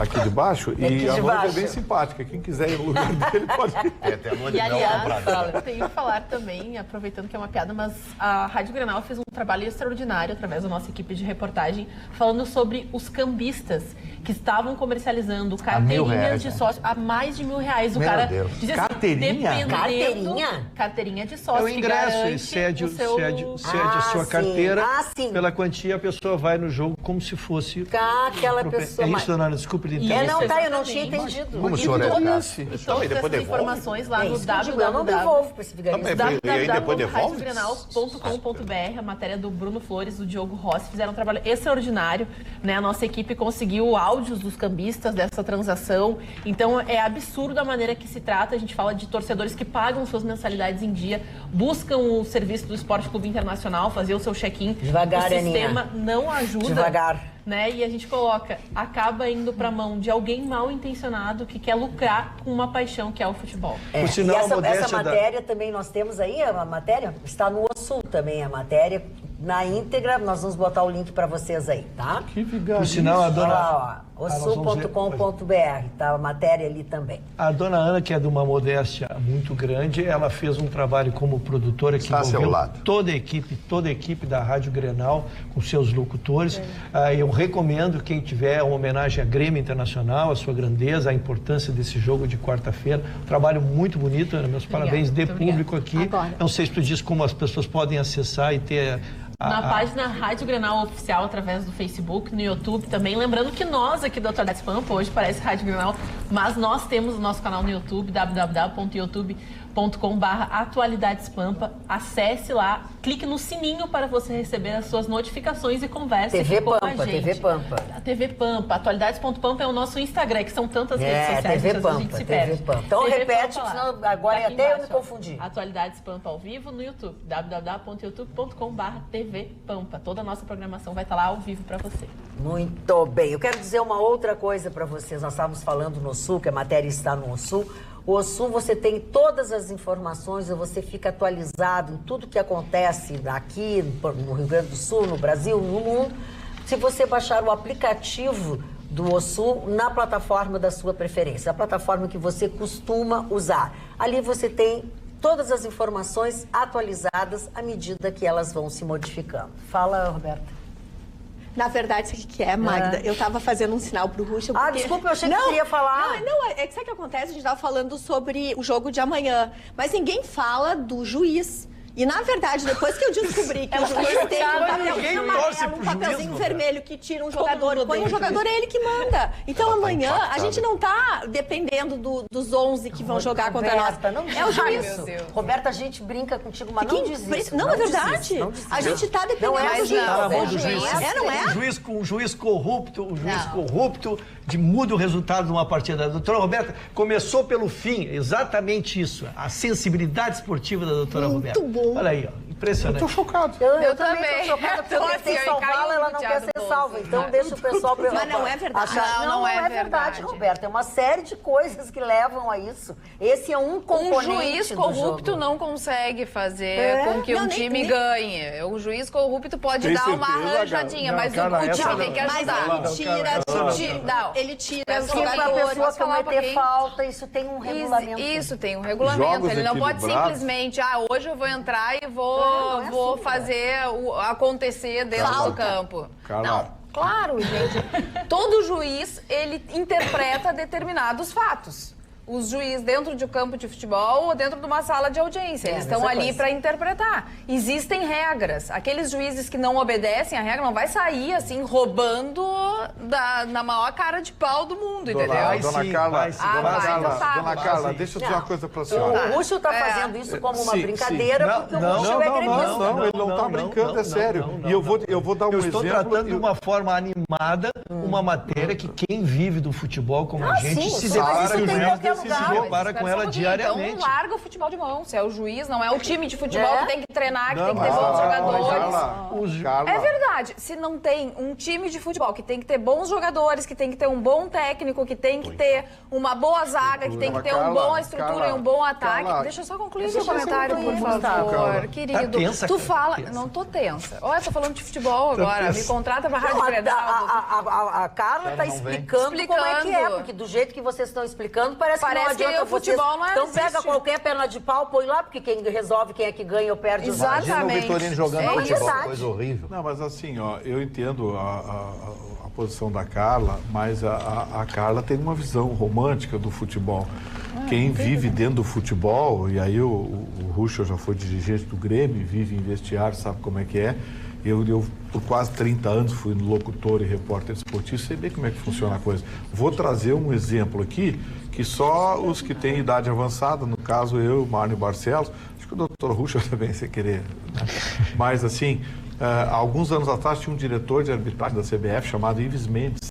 Speaker 2: aqui de baixo. E a noiva é bem simpática. Quem quiser ir no lugar dele pode ir.
Speaker 6: Até a lua de
Speaker 5: E
Speaker 6: mel
Speaker 5: aliás, eu tenho que falar também, aproveitando que é uma piada, mas a Rádio Grenal fez um trabalho extraordinário através da nossa equipe de reportagem, falando sobre os cambistas, que estavam comercializando carteirinhas de sócio a mais de R$1.000. O cara diz assim, carteirinha de sócio.
Speaker 3: É o ingresso, e cede a sua carteira. Pela quantia, a pessoa vai no jogo como se fosse...
Speaker 1: Aquela pessoa...
Speaker 3: É isso, dona Ana, desculpe de entender.
Speaker 1: Eu não tinha entendido.
Speaker 7: Como o senhor é
Speaker 5: todas essas informações lá no
Speaker 1: Eu não devolvo para esse vigarista.
Speaker 5: www.radiogrenal.com.br, a matéria do Bruno Flores, do Diogo Rossi, fizeram um trabalho extraordinário, né? A nossa equipe conseguiu áudios dos cambistas dessa transação, então é absurdo a maneira que se trata. A gente fala de torcedores que pagam suas mensalidades em dia, buscam o serviço do Esporte Clube Internacional, fazer o seu check-in.
Speaker 1: Devagar,
Speaker 5: o sistema não ajuda.
Speaker 1: Devagar.
Speaker 5: Né? E a gente acaba indo para a mão de alguém mal intencionado que quer lucrar com uma paixão que é o futebol.
Speaker 1: E essa matéria também nós temos aí, a matéria está no OSU também, a matéria na íntegra, nós vamos botar o link para vocês aí, tá?
Speaker 3: Que vigário. Por sinal, a dona...
Speaker 1: osu.com.br, tá a matéria ali também.
Speaker 3: A dona Ana, que é de uma modéstia muito grande, ela fez um trabalho como produtora que envolveu toda a equipe da Rádio Grenal, com seus locutores. Eu recomendo quem tiver uma homenagem à Grêmio Internacional, a sua grandeza, a importância desse jogo de quarta-feira. Um trabalho muito bonito, Ana, meus parabéns de público aqui. Agora. Não sei se tu diz como as pessoas podem acessar e ter...
Speaker 5: Na página Rádio Grenal Oficial, através do Facebook, no YouTube também. Lembrando que nós aqui da Atualidades Pampa, hoje parece Rádio Grenal, mas nós temos o nosso canal no YouTube, www.youtube.com/atualidadespampa. Acesse lá, clique no sininho para você receber as suas notificações e converse com a gente.
Speaker 1: TV Pampa.
Speaker 5: A TV Pampa, atualidades.pampa é o nosso Instagram, que são tantas redes sociais,
Speaker 1: TV Pampa,
Speaker 5: a gente se perde.
Speaker 1: Então TV repete, senão agora até eu me confundi.
Speaker 5: Atualidades Pampa ao vivo no YouTube, www.youtube.com/TV Pampa. Toda a nossa programação vai estar lá ao vivo para você.
Speaker 1: Muito bem. Eu quero dizer uma outra coisa para vocês. Nós estávamos falando no Sul, que a matéria está no Sul. O Sul, você tem todas as informações, você fica atualizado em tudo que acontece aqui no Rio Grande do Sul, no Brasil, no mundo. Se você baixar o aplicativo do OSU na plataforma da sua preferência, a plataforma que você costuma usar. Ali você tem todas as informações atualizadas à medida que elas vão se modificando. Fala, Roberta.
Speaker 4: Na verdade, sabe o que é, Magda? Eu estava fazendo um sinal pro Ruxa.
Speaker 1: Porque... desculpa, eu achei que você ia falar.
Speaker 4: Não, é que sabe o que acontece? A gente estava falando sobre o jogo de amanhã, mas ninguém fala do juiz. E, na verdade, depois que eu descobri que o juiz tem um papelzinho vermelho que tira um jogador, põe um jogador, é ele que manda. Então, amanhã, a gente não está dependendo dos 11 que vão jogar contra nós.
Speaker 1: É o juiz. Roberta, a gente brinca contigo, mas não diz isso.
Speaker 4: Não, é verdade. A gente está dependendo do juiz.
Speaker 3: Não é? Um juiz corrupto, muda o resultado de uma partida. A doutora Roberta começou pelo fim, exatamente isso. A sensibilidade esportiva da doutora Roberta.
Speaker 4: Muito bom.
Speaker 3: Olha aí, ó. Impressionante.
Speaker 1: Eu tô chocado. Eu também tô chocada, porque eu tentei salvá-la, ela não quer ser salva. Então deixa o pessoal...
Speaker 4: Mas não é verdade.
Speaker 1: Não é verdade, Roberta. É uma série de coisas que levam a isso. Esse é um componente.
Speaker 8: Um juiz corrupto não consegue fazer com que um time ganhe. O juiz corrupto pode dar uma arranjadinha, mas o time tem que ajudar.
Speaker 4: Mas ele tira os
Speaker 1: jogadores. Para a pessoa cometer falta, isso tem um regulamento.
Speaker 8: Isso tem um regulamento. Ele não pode simplesmente, hoje eu vou entrar e vou fazer acontecer dentro do campo. Não, claro, gente. Todo juiz, ele interpreta determinados fatos. Os juízes dentro de um campo de futebol ou dentro de uma sala de audiência. Eles estão ali para interpretar. Existem regras. Aqueles juízes que não obedecem a regra não vai sair assim roubando na maior cara de pau do mundo, entendeu?
Speaker 2: Dona Carla, deixa eu dizer uma coisa para a senhora.
Speaker 1: O Ruxo está fazendo isso como uma brincadeira porque o Ruxo é gremista.
Speaker 2: Não, ele não está brincando, é sério. E eu vou dar um exemplo.
Speaker 3: Eu estou tratando de uma forma animada uma matéria que quem vive do futebol como a gente se depara com ela diariamente.
Speaker 8: Então larga o futebol de mão. Se é o juiz, não é o time de futebol que tem que treinar, que tem que ter bons jogadores. É verdade. Se não tem um time de futebol que tem que ter bons jogadores, que tem que ter um bom técnico, que tem que ter uma boa zaga, que tem que ter uma boa estrutura e um bom ataque. Deixa eu só concluir meu comentário, por favor. Querido, tu fala... Não tô tensa. Olha, tô falando de futebol agora. Me contrata pra Rádio Grenal.
Speaker 1: A Carla tá explicando como é que é, porque do jeito que vocês estão explicando, parece que não adianta
Speaker 8: o futebol não é.
Speaker 1: Então pega qualquer perna de pau, põe lá, porque quem resolve quem é que ganha ou perde.
Speaker 7: Imagina o Vitorino jogando futebol, coisa horrível.
Speaker 2: Não, mas assim, ó, eu entendo a posição da Carla, mas a Carla tem uma visão romântica do futebol. Quem vive dentro do futebol, e aí o Ruschel já foi dirigente do Grêmio, vive em vestiário, sabe como é que é. Eu, por quase 30 anos, fui locutor e repórter esportista, sei bem como é que funciona a coisa. Vou trazer um exemplo aqui, que só os que têm idade avançada, no caso eu, Marne Barcelos, acho que o doutor Ruschel também, sem querer, né? Mas assim, alguns anos atrás tinha um diretor de arbitragem da CBF chamado Ives Mendes,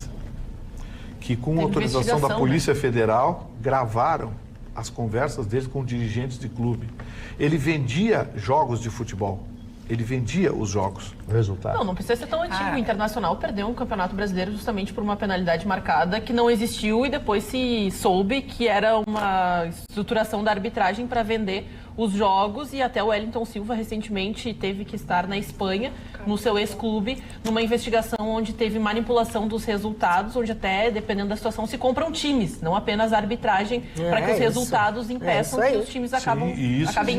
Speaker 2: que com autorização da Polícia Federal gravaram as conversas dele com dirigentes de clube. Ele vendia jogos de futebol. Ele vendia os jogos.
Speaker 7: O resultado.
Speaker 5: Não precisa ser tão antigo. O Internacional perdeu um campeonato brasileiro justamente por uma penalidade marcada que não existiu e depois se soube que era uma estruturação da arbitragem para vender os jogos, e até o Wellington Silva recentemente teve que estar na Espanha, no seu ex-clube, numa investigação onde teve manipulação dos resultados, onde até, dependendo da situação, se compram times, não apenas a arbitragem, para que os resultados impeçam que os times acabem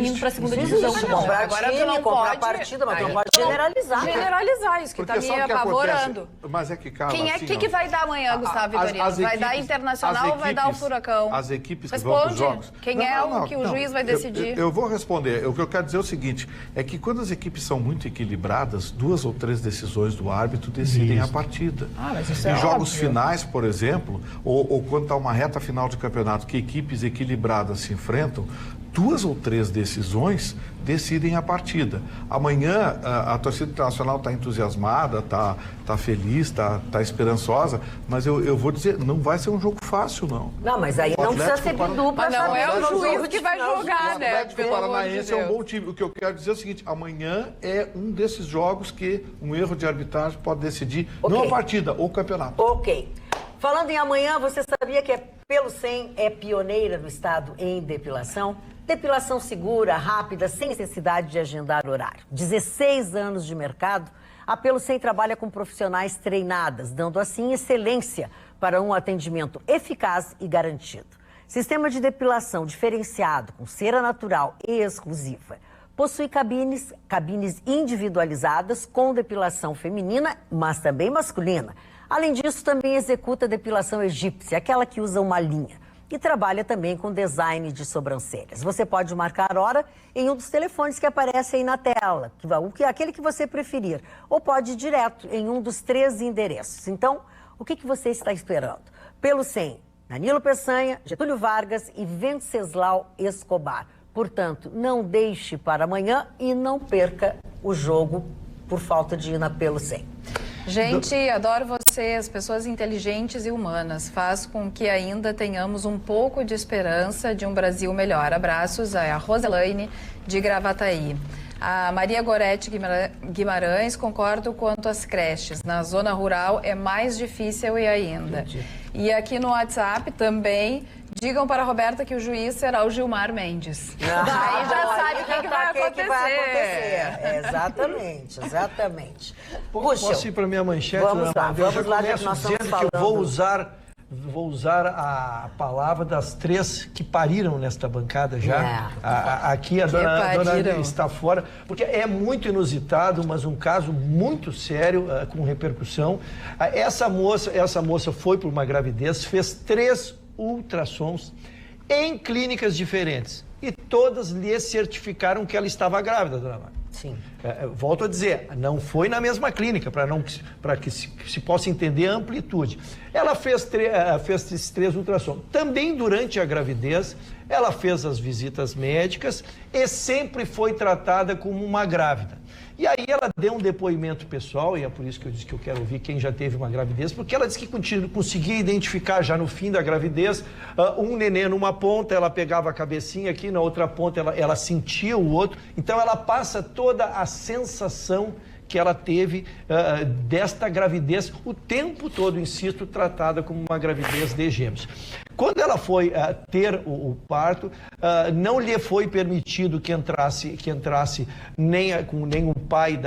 Speaker 5: indo para a segunda divisão.
Speaker 1: Agora tu não pode partida, mas tu não pode generalizar.
Speaker 8: Generalizar, isso que está me apavorando.
Speaker 2: Mas é que, Carla,
Speaker 8: quem é que vai dar amanhã, Gustavo Vitorino? Vai dar Internacional ou vai dar o Furacão?
Speaker 2: As equipes que vão para os jogos.
Speaker 8: Quem é o que o juiz vai decidir?
Speaker 2: Eu vou responder. O que eu quero dizer é o seguinte, é que quando as equipes são muito equilibradas, 2 ou 3 decisões do árbitro decidem a partida.
Speaker 1: Mas isso
Speaker 2: em jogos finais, por exemplo, ou quando está uma reta final de campeonato, que equipes equilibradas se enfrentam, 2 ou 3 decisões decidem a partida. Amanhã a torcida internacional está entusiasmada, está feliz, está esperançosa, mas eu vou dizer, não vai ser um jogo fácil, não.
Speaker 1: Não, mas aí não precisa ser dupla.
Speaker 8: Mas não é o juiz que vai jogar, né?
Speaker 2: O Atlético Paranaense é um bom time. O que eu quero dizer é o seguinte, amanhã é um desses jogos que um erro de arbitragem pode decidir, não a partida, ou o campeonato.
Speaker 1: Ok. Falando em amanhã, você sabia que a Pelo 100 é pioneira no estado em depilação? Depilação segura, rápida, sem necessidade de agendar horário. 16 anos de mercado, a Pelo 100 trabalha com profissionais treinadas, dando assim excelência para um atendimento eficaz e garantido. Sistema de depilação diferenciado, com cera natural e exclusiva. Possui cabines individualizadas com depilação feminina, mas também masculina. Além disso, também executa depilação egípcia, aquela que usa uma linha. E trabalha também com design de sobrancelhas. Você pode marcar hora em um dos telefones que aparece aí na tela, aquele que você preferir. Ou pode ir direto em um dos 3 endereços. Então, o que você está esperando? Pelo 100, Danilo Peçanha, Getúlio Vargas e Venceslau Escobar. Portanto, não deixe para amanhã e não perca o jogo por falta de ir na Pelo 100.
Speaker 8: Gente, adoro vocês, pessoas inteligentes e humanas. Faz com que ainda tenhamos um pouco de esperança de um Brasil melhor. Abraços a Roselaine de Gravataí. A Maria Gorete Guimarães, concordo quanto às creches. Na zona rural é mais difícil e ainda. E aqui no WhatsApp também, digam para a Roberta que o juiz será o Gilmar Mendes. Aí já sabe o que vai acontecer.
Speaker 1: Exatamente.
Speaker 3: Posso ir para a minha manchete?
Speaker 1: Vamos lá,
Speaker 3: vamos lá, que nós estamos falando. Que eu vou usar a palavra das 3 que pariram nesta bancada já. Aqui a dona está fora, porque é muito inusitado, mas um caso muito sério, com repercussão. Essa moça foi por uma gravidez, fez 3 ultrassons em clínicas diferentes e todas lhe certificaram que ela estava grávida, dona Mara.
Speaker 1: Sim.
Speaker 3: Volto a dizer, não foi na mesma clínica, para que se possa entender a amplitude. Ela fez esses 3 ultrassons. Também durante a gravidez, ela fez as visitas médicas e sempre foi tratada como uma grávida. E aí ela deu um depoimento pessoal, e é por isso que eu disse que eu quero ouvir quem já teve uma gravidez, porque ela disse que conseguia identificar já no fim da gravidez um nenê numa ponta, ela pegava a cabecinha aqui, na outra ponta ela sentia o outro. Então ela passa toda a sensação que ela teve desta gravidez o tempo todo, insisto, tratada como uma gravidez de gêmeos. Quando ela foi ter o parto, não lhe foi permitido que entrasse nem o pai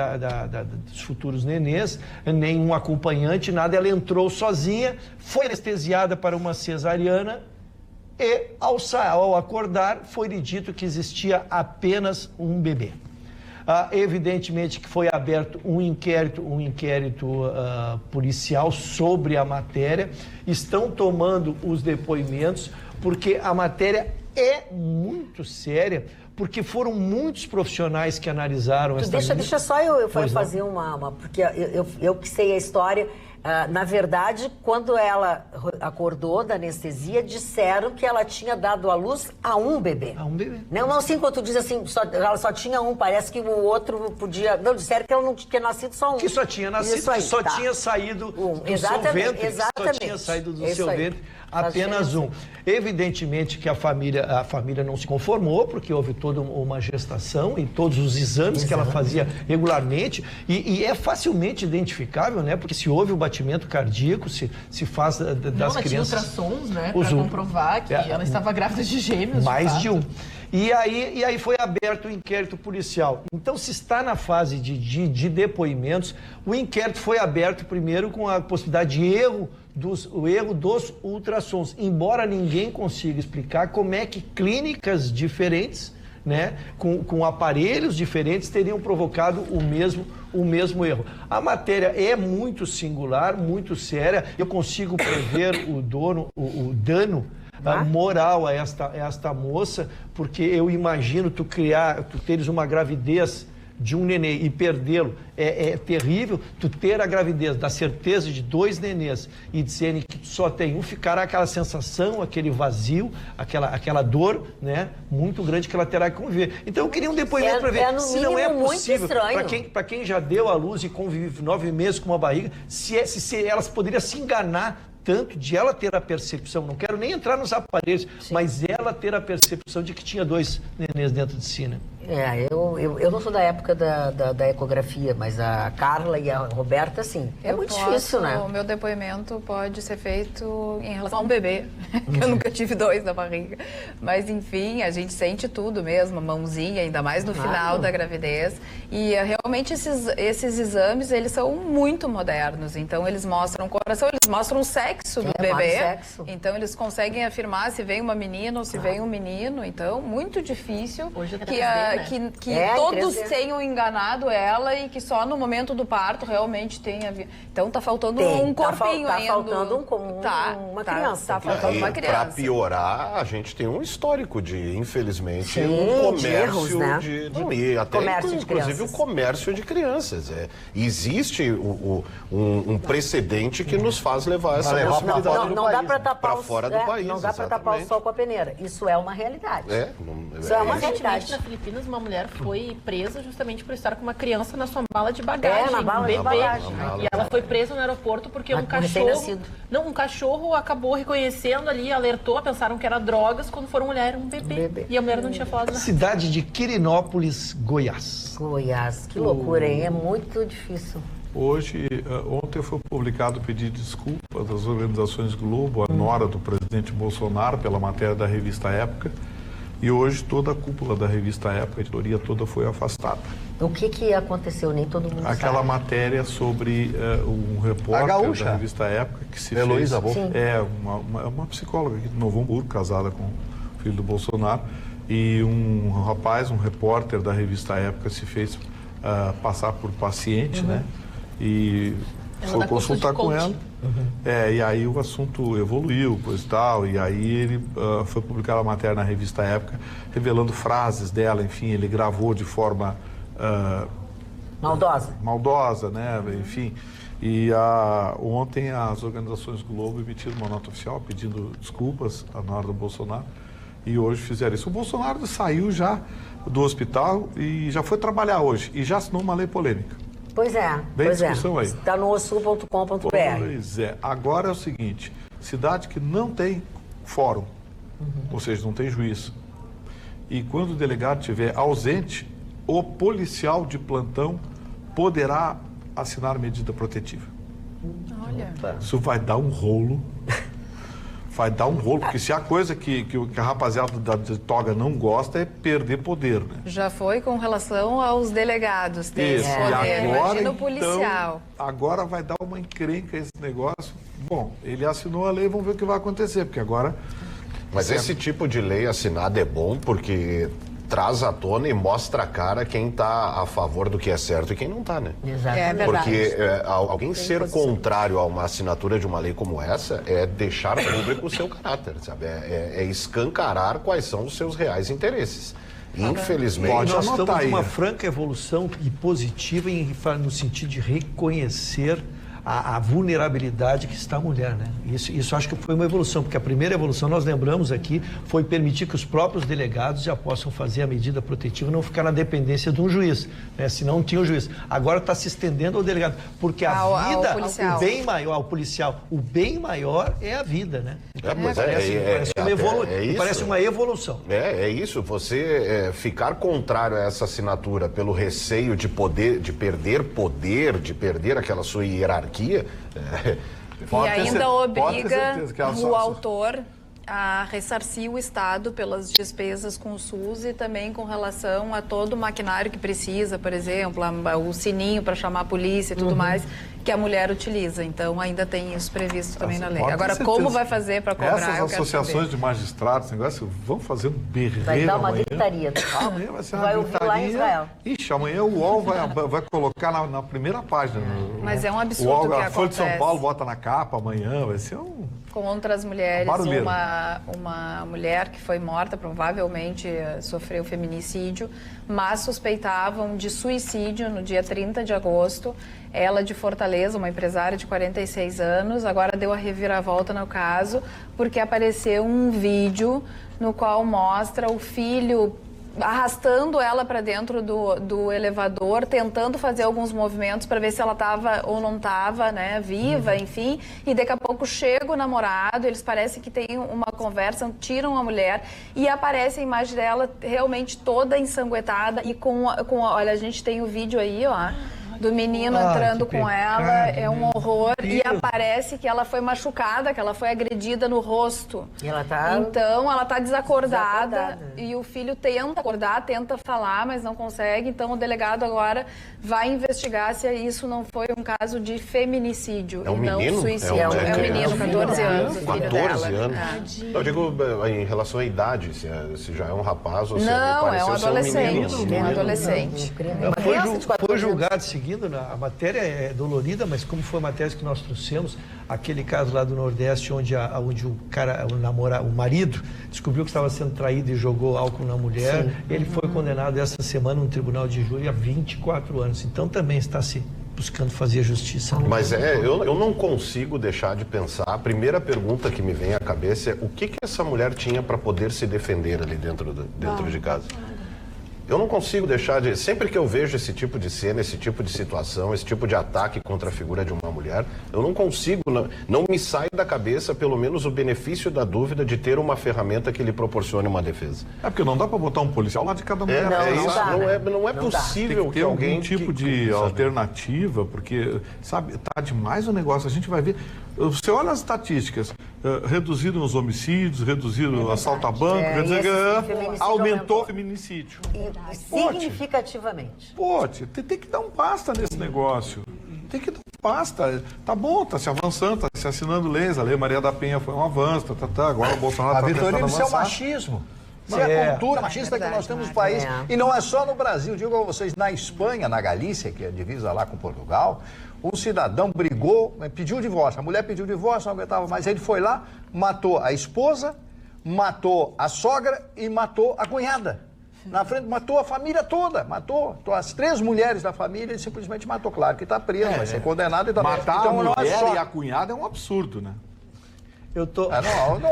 Speaker 3: dos futuros nenês, nem um acompanhante, nada. Ela entrou sozinha, foi anestesiada para uma cesariana e, ao acordar, foi-lhe dito que existia apenas um bebê. Evidentemente que foi aberto um inquérito policial sobre a matéria. Estão tomando os depoimentos, porque a matéria é muito séria, porque foram muitos profissionais que analisaram essa...
Speaker 1: Deixa só eu fazer uma... Porque eu que sei a história... na verdade, quando ela acordou da anestesia, disseram que ela tinha dado à luz a um bebê.
Speaker 3: A um bebê.
Speaker 1: Não assim, quando tu diz assim, ela só tinha um, parece que o outro podia... Não, disseram que ela não tinha nascido só um.
Speaker 3: Que só tinha nascido, que só tinha saído do seu ventre. Só tinha saído do seu ventre apenas um. Evidentemente que a família não se conformou, porque houve toda uma gestação e todos os exames que ela fazia regularmente, e é facilmente identificável, né? Porque se houve o batimento cardíaco, se faz das crianças...
Speaker 5: Tinha ultrassons, né? Para comprovar que ela estava grávida de gêmeos.
Speaker 3: Mais de um. E aí foi aberto o inquérito policial. Então, se está na fase de depoimentos, o inquérito foi aberto primeiro com a possibilidade de erro dos ultrassons, embora ninguém consiga explicar como é que clínicas diferentes, né, com aparelhos diferentes, teriam provocado o mesmo erro. A matéria é muito singular, muito séria. Eu consigo prever o dano moral a esta moça, porque eu imagino tu teres uma gravidez de um nenê e perdê-lo é terrível. Tu ter a gravidez, da certeza de 2 nenês e dizerem que tu só tem um, ficará aquela sensação, aquele vazio, aquela dor, né, muito grande que ela terá que conviver. Então eu queria um depoimento para ver se não é possível, para quem já deu à luz e convive 9 meses com uma barriga, se elas poderiam se enganar tanto de ela ter a percepção, não quero nem entrar nos aparelhos, mas ela ter a percepção de que tinha 2 nenês dentro de si, né?
Speaker 1: Eu não sou da época da ecografia, mas a Carla e a Roberta, sim. É muito difícil, né?
Speaker 8: O meu depoimento pode ser feito em relação a um bebê, que eu nunca tive 2 na barriga. Mas, enfim, a gente sente tudo mesmo, a mãozinha, ainda mais no final da gravidez. E realmente esses exames, eles são muito modernos. Então, eles mostram o coração, eles mostram o sexo do bebê.
Speaker 1: Sexo.
Speaker 8: Então, eles conseguem afirmar se vem uma menina ou se vem um menino. Então, muito difícil que todos tenham enganado ela e que só no momento do parto realmente tenha... Então, tá faltando um corpinho ainda.
Speaker 1: Tá faltando uma criança.
Speaker 8: Tá faltando uma criança.
Speaker 6: Para piorar, a gente tem um histórico de, infelizmente,
Speaker 1: um comércio
Speaker 6: de erros, né?
Speaker 1: Inclusive
Speaker 6: o comércio de crianças. Existe um precedente que nos faz levar essa possibilidade
Speaker 1: não dá para tapar
Speaker 6: fora do país.
Speaker 1: Não dá para tapar o sol com a peneira. Isso é uma realidade. Isso é uma realidade.
Speaker 5: Na Filipinas, uma mulher foi presa justamente por estar com uma criança na sua mala de bagagem.
Speaker 1: Na mala de bagagem.
Speaker 5: E ela foi presa no aeroporto porque um cachorro acabou reconhecendo ali, alertou, pensaram que era drogas, quando foram olhar era um bebê. E a mulher não tinha falado nada.
Speaker 3: Cidade de Quirinópolis, Goiás.
Speaker 1: Goiás, que loucura, hein? É muito difícil.
Speaker 2: Ontem foi publicado o pedido de desculpa das organizações Globo, a nora do presidente Bolsonaro, pela matéria da revista Época. E hoje toda a cúpula da revista Época, a editoria toda, foi afastada.
Speaker 1: O que aconteceu? Nem todo mundo
Speaker 2: Aquela
Speaker 1: sabe.
Speaker 2: Matéria sobre um repórter da revista Época que se fez... uma psicóloga aqui de Novo Hamburgo, casada com o filho do Bolsonaro. E um rapaz, um repórter da revista Época, se fez passar por paciente, né? E foi consultar com ela. E aí o assunto evoluiu, coisa e tal, e aí ele foi publicar a matéria na revista Época, revelando frases dela, enfim, ele gravou de forma... maldosa, né? Enfim. E ontem as organizações Globo emitiram uma nota oficial pedindo desculpas à nora do Bolsonaro, e hoje fizeram isso. O Bolsonaro saiu já do hospital e já foi trabalhar hoje, e já assinou uma lei polêmica.
Speaker 1: Pois é.
Speaker 2: Discussão aí.
Speaker 1: Está no osul.com.br.
Speaker 2: Pois é. Agora é o seguinte, cidade que não tem fórum, ou seja, não tem juiz. E quando o delegado estiver ausente, o policial de plantão poderá assinar medida protetiva.
Speaker 8: Olha.
Speaker 2: Isso vai dar um rolo. Porque se a coisa que a rapaziada da toga não gosta é perder poder, né?
Speaker 8: Já foi com relação aos delegados ter esse poder. Imagina o policial.
Speaker 2: Então, agora vai dar uma encrenca esse negócio. Bom, ele assinou a lei, vamos ver o que vai acontecer, porque agora...
Speaker 6: Mas esse tipo de lei assinada é bom porque traz à tona e mostra a cara quem está a favor do que é certo e quem não está, né?
Speaker 4: Exatamente.
Speaker 6: Porque alguém ser contrário a uma assinatura de uma lei como essa é deixar público o seu caráter, sabe? É escancarar quais são os seus reais interesses. Infelizmente,
Speaker 3: nós estamos numa franca evolução e positiva no sentido de reconhecer a vulnerabilidade que está a mulher, né? Isso acho que foi uma evolução, porque a primeira evolução, nós lembramos aqui, foi permitir que os próprios delegados já possam fazer a medida protetiva, não ficar na dependência de um juiz, né? Se não tinha o juiz. Agora está se estendendo ao delegado, porque a vida, o bem maior, ao policial, o bem maior é a vida, né? Então, parece uma evolução.
Speaker 6: É isso, você ficar contrário a essa assinatura pelo receio de perder aquela sua hierarquia.
Speaker 8: E ainda obriga o autor a ressarcir o Estado pelas despesas com o SUS e também com relação a todo o maquinário que precisa, por exemplo, o sininho para chamar a polícia e tudo mais, que a mulher utiliza. Então, ainda tem isso previsto também na lei. Agora, como vai fazer para cobrar?
Speaker 2: Essas associações de magistrados, negócio, vão fazer um berreiro.
Speaker 1: Vai dar uma gritaria.
Speaker 2: Amanhã vai ser uma
Speaker 1: gritaria. Vai ouvir lá em Israel.
Speaker 2: Ixi, amanhã o UOL vai colocar na primeira página.
Speaker 8: Mas é um absurdo o que acontece.
Speaker 2: A Folha de São Paulo bota na capa amanhã, vai ser
Speaker 8: Contra as mulheres, uma mulher que foi morta, provavelmente sofreu feminicídio, mas suspeitavam de suicídio no dia 30 de agosto. Ela de Fortaleza, uma empresária de 46 anos, agora deu a reviravolta no caso, porque apareceu um vídeo no qual mostra o filho arrastando ela para dentro do elevador, tentando fazer alguns movimentos para ver se ela estava ou não estava, né, viva, enfim. E daqui a pouco chega o namorado, eles parecem que têm uma conversa, tiram a mulher e aparece a imagem dela realmente toda ensanguentada e olha, a gente tem o vídeo aí, ó, do menino entrando com ela, é um horror. E aparece que ela foi machucada, que ela foi agredida no rosto.
Speaker 1: E ela tá...
Speaker 8: Então, ela tá desacordada e o filho tenta acordar, tenta falar, mas não consegue. Então, o delegado agora vai investigar se isso não foi um caso de feminicídio e não suicídio. É um menino, 14 anos, o filho
Speaker 6: 14
Speaker 8: dela.
Speaker 6: anos? Eu digo em relação à idade, se já é um rapaz ou se
Speaker 8: não, é um adolescente.
Speaker 6: Um
Speaker 8: adolescente.
Speaker 3: Foi julgado seguindo. A matéria é dolorida, mas como foi a matéria que nós trouxemos, aquele caso lá do Nordeste, onde o marido descobriu que estava sendo traído e jogou álcool na mulher, ele foi condenado essa semana no tribunal de júri a 24 anos. Então também está se buscando fazer justiça.
Speaker 6: Mas eu não consigo deixar de pensar, a primeira pergunta que me vem à cabeça é o que essa mulher tinha para poder se defender ali dentro de casa? Eu não consigo deixar de... Sempre que eu vejo esse tipo de cena, esse tipo de situação, esse tipo de ataque contra a figura de uma mulher, eu não consigo, não me sai da cabeça pelo menos o benefício da dúvida de ter uma ferramenta que lhe proporcione uma defesa.
Speaker 2: É porque não dá para botar um policial lá de cada mulher.
Speaker 6: Não é possível
Speaker 2: tem que ter algum tipo de alternativa, porque, sabe, tá demais o negócio. A gente vai ver... Você olha as estatísticas, reduziram os homicídios, reduziram o assalto a banco, aumentou o feminicídio.
Speaker 1: Significativamente.
Speaker 2: Tem que dar um basta nesse negócio. Tem que dar um basta. Tá bom, tá se avançando, tá se assinando leis. A Lei Maria da Penha foi um avanço, agora o Bolsonaro
Speaker 7: tá tentando avançar. Isso é o machismo. Isso é a cultura machista que nós temos no país. E não é só no Brasil, digo a vocês, na Espanha, na Galícia, que é a divisa lá com Portugal, um cidadão brigou, pediu divórcio. A mulher pediu divórcio, não aguentava mais. Ele foi lá, matou a esposa, matou a sogra e matou a cunhada. Na frente, matou a família toda, matou as 3 mulheres da família, ele simplesmente matou. Claro que está preso, vai ser condenado.
Speaker 2: Matar a mulher e a cunhada é um absurdo, né?
Speaker 3: Eu tô...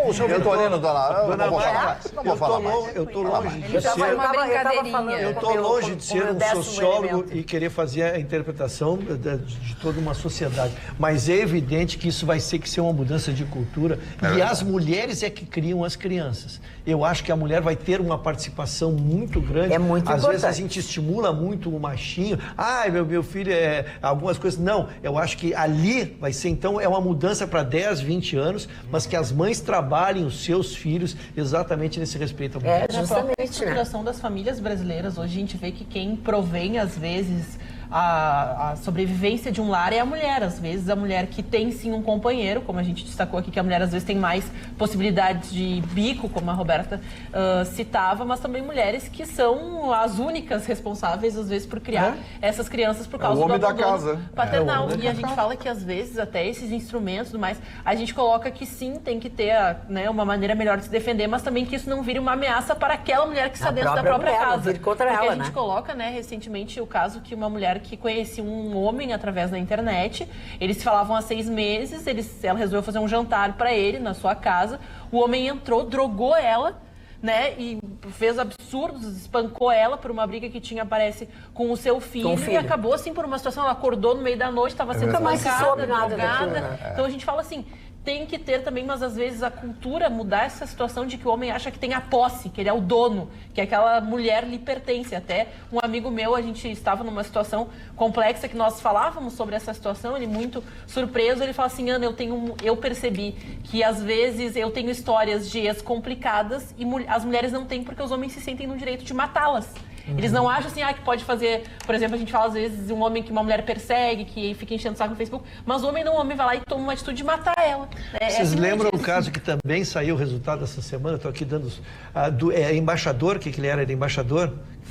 Speaker 7: o seu Vitorino, não vou falar mais. Não vou falar mais.
Speaker 3: Eu tô longe de ser... Eu tô longe de ser um sociólogo e querer fazer a interpretação de toda uma sociedade. Mas é evidente que isso vai ter que ser uma mudança de cultura. E as mulheres é que criam as crianças. Eu acho que a mulher vai ter uma participação muito grande.
Speaker 1: É muito importante.
Speaker 3: Às vezes a gente estimula muito o machinho. Meu filho algumas coisas. Não, eu acho que ali vai ser, então, é uma mudança para 10, 20 anos, mas que as mães trabalhem os seus filhos exatamente nesse respeito à mulher.
Speaker 5: Na própria estruturação das famílias brasileiras, hoje a gente vê que quem provém, às vezes, a sobrevivência de um lar é a mulher. Às vezes a mulher que tem sim um companheiro, como a gente destacou aqui, que a mulher às vezes tem mais possibilidades de bico, como a Roberta citava, mas também mulheres que são as únicas responsáveis, às vezes, por criar essas crianças por causa do abandono paternal. E a gente fala que às vezes até esses instrumentos e tudo mais, a gente coloca que sim, tem que ter uma maneira melhor de se defender, mas também que isso não vire uma ameaça para aquela mulher que está dentro da própria casa.
Speaker 1: Vire contra
Speaker 5: porque
Speaker 1: ela,
Speaker 5: a gente coloca, recentemente, o caso que uma mulher que conhecia um homem através da internet, eles se falavam há 6 meses, ela resolveu fazer um jantar para ele na sua casa, o homem entrou, drogou ela, e fez absurdos, espancou ela por uma briga que tinha, parece, com o seu filho, e acabou assim por uma situação, ela acordou no meio da noite, estava sendo espancada, drogada. Então a gente fala assim, tem que ter também, mas às vezes a cultura mudar essa situação de que o homem acha que tem a posse, que ele é o dono, que aquela mulher lhe pertence. Até um amigo meu, a gente estava numa situação complexa que nós falávamos sobre essa situação, ele muito surpreso, ele fala assim, Ana, eu percebi que às vezes eu tenho histórias de ex complicadas e as mulheres não têm porque os homens se sentem no direito de matá-las. Eles não acham assim, que pode fazer, por exemplo, a gente fala às vezes um homem que uma mulher persegue, que fica enchendo o saco no Facebook, mas o homem vai lá e toma uma atitude de matar ela.
Speaker 3: Vocês lembram o caso que também saiu o resultado essa semana? Estou aqui dando embaixador, o que ele era? Ele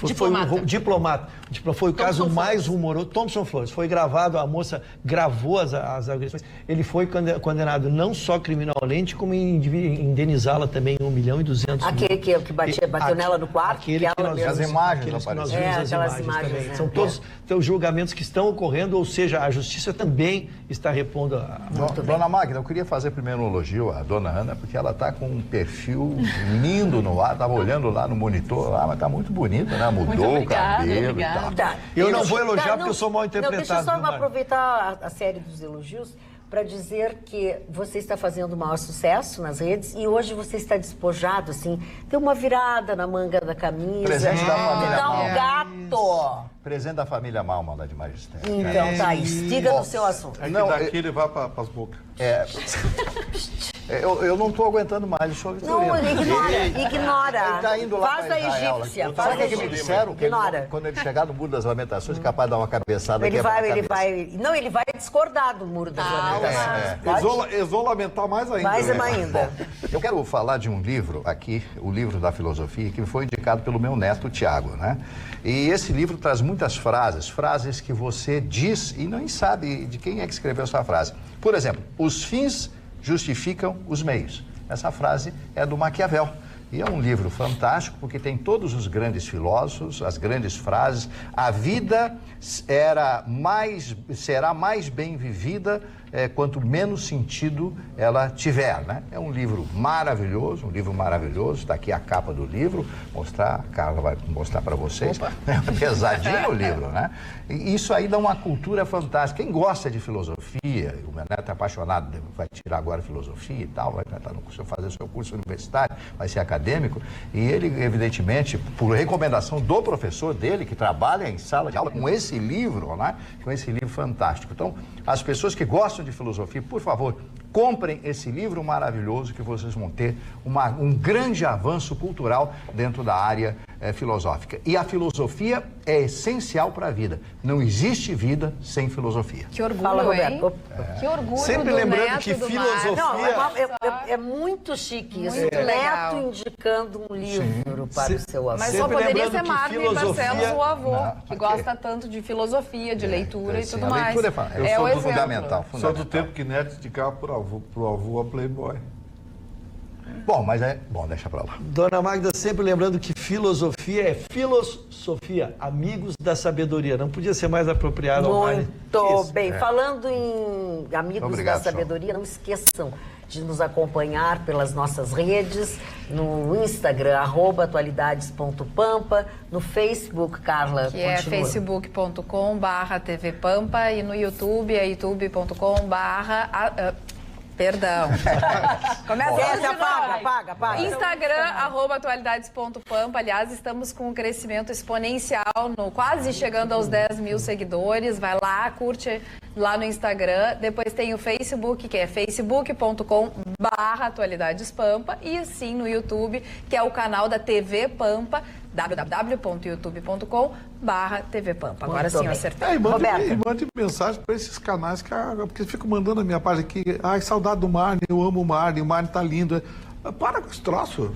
Speaker 3: diplomata. Foi um diplomata. Foi o caso mais rumoroso. Thompson Flores. Foi gravado, a moça gravou as agressões. Ele foi condenado não só criminalmente, como indenizá-la também 1.200.000.
Speaker 1: Aquele que bateu nela no quarto?
Speaker 7: As imagens
Speaker 3: também. São todos julgamentos que estão ocorrendo, ou seja, a justiça também está repondo
Speaker 7: Dona Magda, eu queria fazer primeiro um elogio à dona Ana, porque ela está com um perfil lindo no ar, estava olhando lá no monitor, mas está muito bonita, né? Mudou o cabelo e tal.
Speaker 3: Eu não vou elogiar porque eu sou mal interpretado.
Speaker 1: Deixa eu só aproveitar a série dos elogios para dizer que você está fazendo o maior sucesso nas redes e hoje você está despojado, assim, tem uma virada na manga da camisa.
Speaker 7: Presente da família
Speaker 1: Malma. Um gato.
Speaker 7: Presente da família Malma lá de Magistério.
Speaker 1: Então, tá, estiga no seu assunto.
Speaker 2: Daqui ele vai para as bocas.
Speaker 7: Eu não estou aguentando mais o show de
Speaker 1: Não, ignora.
Speaker 7: Ele está indo lá
Speaker 1: faz a egípcia.
Speaker 7: Sabe o que me disseram? Quando ele chegar no Muro das Lamentações, é capaz de dar uma cabeçada.
Speaker 1: Ele vai discordar do Muro das Lamentações.
Speaker 2: Exolamentar mais ainda.
Speaker 1: Mais ainda.
Speaker 7: Eu quero falar de um livro aqui, o livro da filosofia, que foi indicado pelo meu neto, Tiago, né? E esse livro traz muitas frases que você diz e nem sabe de quem é que escreveu essa frase. Por exemplo, os fins justificam os meios. Essa frase é do Maquiavel. E é um livro fantástico porque tem todos os grandes filósofos, as grandes frases. A vida será mais bem vivida quanto menos sentido ela tiver, né? É um livro maravilhoso, está aqui a capa do livro, a Carla vai mostrar para vocês. É pesadinho o livro, né? E isso aí dá uma cultura fantástica. Quem gosta de filosofia, o meu neto é apaixonado, vai tirar agora filosofia e tal, vai fazer seu curso universitário, vai ser acadêmico, e ele, evidentemente, por recomendação do professor dele, que trabalha em sala de aula, com esse livro, né? Com esse livro fantástico. Então, as pessoas que gostam de filosofia, por favor, comprem esse livro maravilhoso que vocês vão ter um grande avanço cultural dentro da área filosófica. E a filosofia é essencial para a vida. Não existe vida sem filosofia.
Speaker 8: Que orgulho, hein? Que orgulho.
Speaker 3: Sempre lembrando que filosofia...
Speaker 1: É muito chique isso.
Speaker 8: Muito legal.
Speaker 1: Neto indicando um livro para o seu avô.
Speaker 8: Mas só poderia ser Marvin Barcelos, o avô, que gosta tanto de filosofia, de leitura e tudo mais.
Speaker 7: É o fundamental.
Speaker 2: Só do tempo que Neto indicava pro avô a Playboy.
Speaker 7: Bom, deixa pra lá.
Speaker 3: Dona Magda, sempre lembrando que filosofia é filosofia, amigos da sabedoria. Não podia ser mais apropriado.
Speaker 1: Muito bem. Falando em amigos da sabedoria, não esqueçam de nos acompanhar pelas nossas redes, no Instagram, @atualidades.pampa, no Facebook, Carla,
Speaker 8: que é facebook.com/tvpampa e no YouTube é youtube.com/... Perdão. Começa
Speaker 1: apaga.
Speaker 8: Instagram, @atualidades.pampa. Aliás, estamos com um crescimento exponencial, quase chegando aos 10 mil seguidores. Vai lá, curte lá no Instagram. Depois tem o Facebook, que é facebook.com/atualidadespampa, e sim no YouTube, que é o canal da TV Pampa, www.youtube.com/TV Pampa. Agora sim eu acertei.
Speaker 2: E mande mensagem para esses canais, porque fico mandando a minha página aqui. Ai, saudade do Marne, eu amo o Marne tá lindo. Para com esse troço.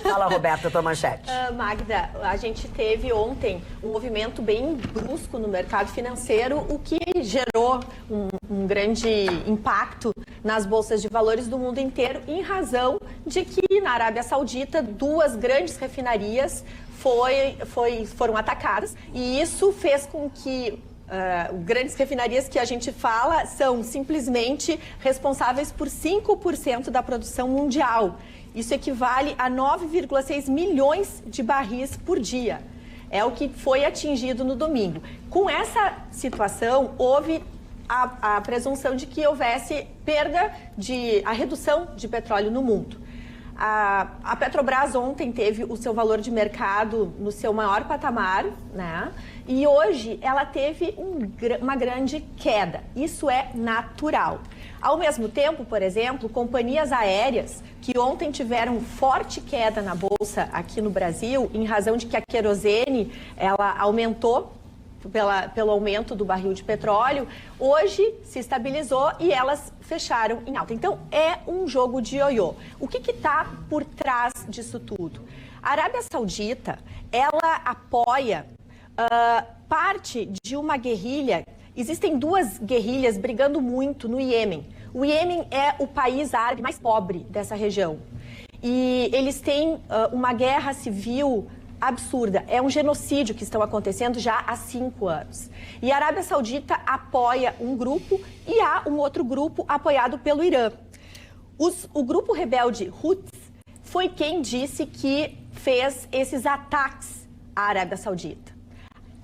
Speaker 1: Fala, Roberta, tua manchete.
Speaker 4: Magda, a gente teve ontem um movimento bem brusco no mercado financeiro, o que gerou um grande impacto nas bolsas de valores do mundo inteiro, em razão de que na Arábia Saudita 2 grandes refinarias foram atacadas, e isso fez com que grandes refinarias que a gente fala são simplesmente responsáveis por 5% da produção mundial. Isso equivale a 9,6 milhões de barris por dia. É o que foi atingido no domingo. Com essa situação, houve a presunção de que houvesse a redução de petróleo no mundo. A Petrobras ontem teve o seu valor de mercado no seu maior patamar, né? E hoje ela teve uma grande queda. Isso é natural. Ao mesmo tempo, por exemplo, companhias aéreas que ontem tiveram forte queda na bolsa aqui no Brasil, em razão de que a querosene ela aumentou pelo aumento do barril de petróleo, hoje se estabilizou e elas fecharam em alta. Então, é um jogo de ioiô. O que está por trás disso tudo? A Arábia Saudita, ela apoia parte de uma guerrilha. Existem 2 guerrilhas brigando muito no Iêmen. O Iêmen é o país árabe mais pobre dessa região. E eles têm uma guerra civil absurda. É um genocídio que estão acontecendo já há 5 anos. E a Arábia Saudita apoia um grupo e há um outro grupo apoiado pelo Irã. O grupo rebelde Houthis foi quem disse que fez esses ataques à Arábia Saudita.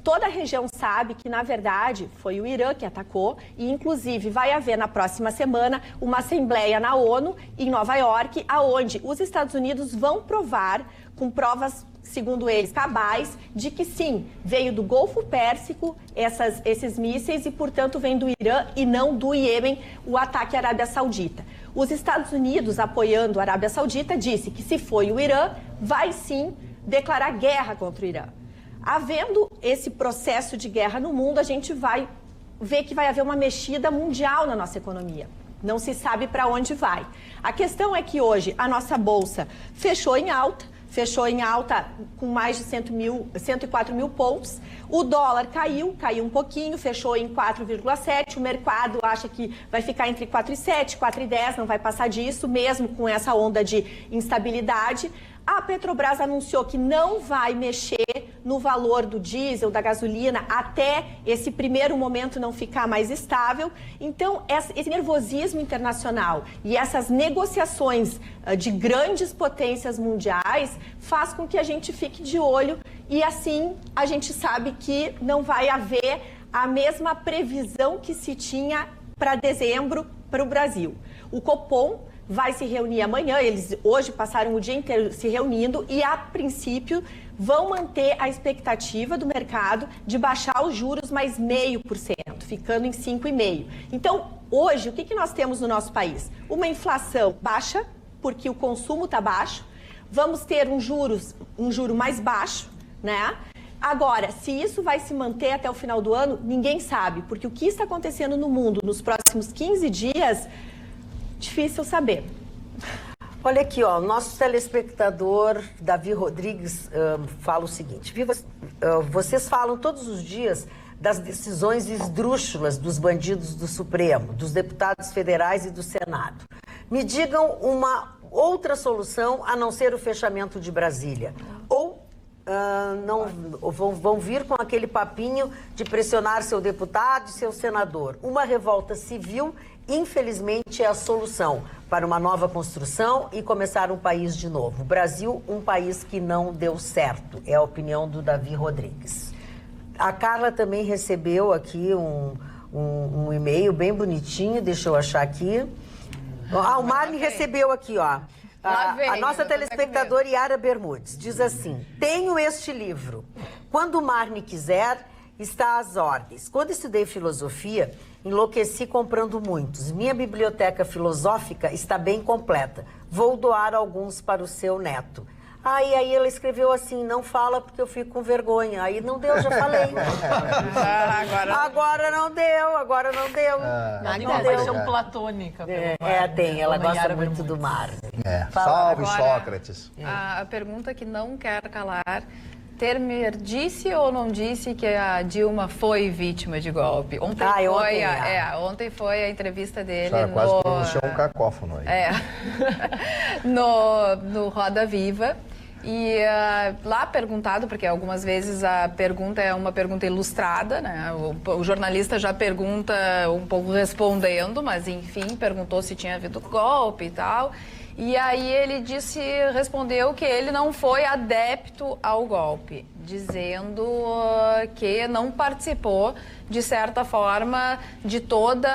Speaker 4: Toda a região sabe que, na verdade, foi o Irã que atacou e, inclusive, vai haver na próxima semana uma assembleia na ONU, em Nova York, aonde os Estados Unidos vão provar, com provas, segundo eles, cabais, de que sim, veio do Golfo Pérsico esses mísseis e, portanto, vem do Irã e não do Iêmen o ataque à Arábia Saudita. Os Estados Unidos, apoiando a Arábia Saudita, disse que se foi o Irã, vai sim declarar guerra contra o Irã. Havendo esse processo de guerra no mundo, a gente vai ver que vai haver uma mexida mundial na nossa economia. Não se sabe para onde vai. A questão é que hoje a nossa bolsa fechou em alta com mais de 104 mil pontos. O dólar caiu um pouquinho, fechou em 4,7. O mercado acha que vai ficar entre 4,7, 4,10, não vai passar disso, mesmo com essa onda de instabilidade. A Petrobras anunciou que não vai mexer no valor do diesel, da gasolina, até esse primeiro momento não ficar mais estável. Então, esse nervosismo internacional e essas negociações de grandes potências mundiais faz com que a gente fique de olho e, assim, a gente sabe que não vai haver a mesma previsão que se tinha para dezembro para o Brasil. O Copom vai se reunir amanhã, eles hoje passaram o dia inteiro se reunindo e, a princípio, vão manter a expectativa do mercado de baixar os juros mais 0,5%, ficando em 5,5%. Então, hoje, o que nós temos no nosso país? Uma inflação baixa, porque o consumo está baixo, vamos ter um juro mais baixo, né? Agora, se isso vai se manter até o final do ano, ninguém sabe, porque o que está acontecendo no mundo nos próximos 15 dias... difícil saber.
Speaker 1: Olha aqui, ó, nosso telespectador Davi Rodrigues fala o seguinte: vocês falam todos os dias das decisões esdrúxulas dos bandidos do Supremo, dos deputados federais e do Senado. Me digam uma outra solução a não ser o fechamento de Brasília. Ou vão vir com aquele papinho de pressionar seu deputado e seu senador. Uma revolta civil, infelizmente, é a solução para uma nova construção e começar um país de novo. O Brasil, um país que não deu certo, é a opinião do Davi Rodrigues. A Carla também recebeu aqui um e-mail bem bonitinho, deixa eu achar aqui. O Marne recebeu aqui, ó. A nossa telespectadora Yara Bermudes diz assim: tenho este livro. Quando o Marne quiser, está às ordens. Quando estudei filosofia, enlouqueci comprando muitos. Minha biblioteca filosófica está bem completa. Vou doar alguns para o seu neto. Aí ela escreveu assim, não fala porque eu fico com vergonha. Aí não deu, já falei. Agora não deu.
Speaker 5: Uma paixão platônica.
Speaker 1: Tem, ela gosta muito do mar.
Speaker 7: Salve, Sócrates.
Speaker 8: A pergunta que não quer calar, Temer disse ou não disse que a Dilma foi vítima de golpe? Ontem foi a entrevista dele
Speaker 7: quase pronunciou um cacófono aí.
Speaker 8: no Roda Viva. E lá perguntado, porque algumas vezes a pergunta é uma pergunta ilustrada, né? O jornalista já pergunta um pouco respondendo, mas enfim, perguntou se tinha havido golpe e tal. E aí ele respondeu que ele não foi adepto ao golpe, dizendo que não participou, de certa forma, de toda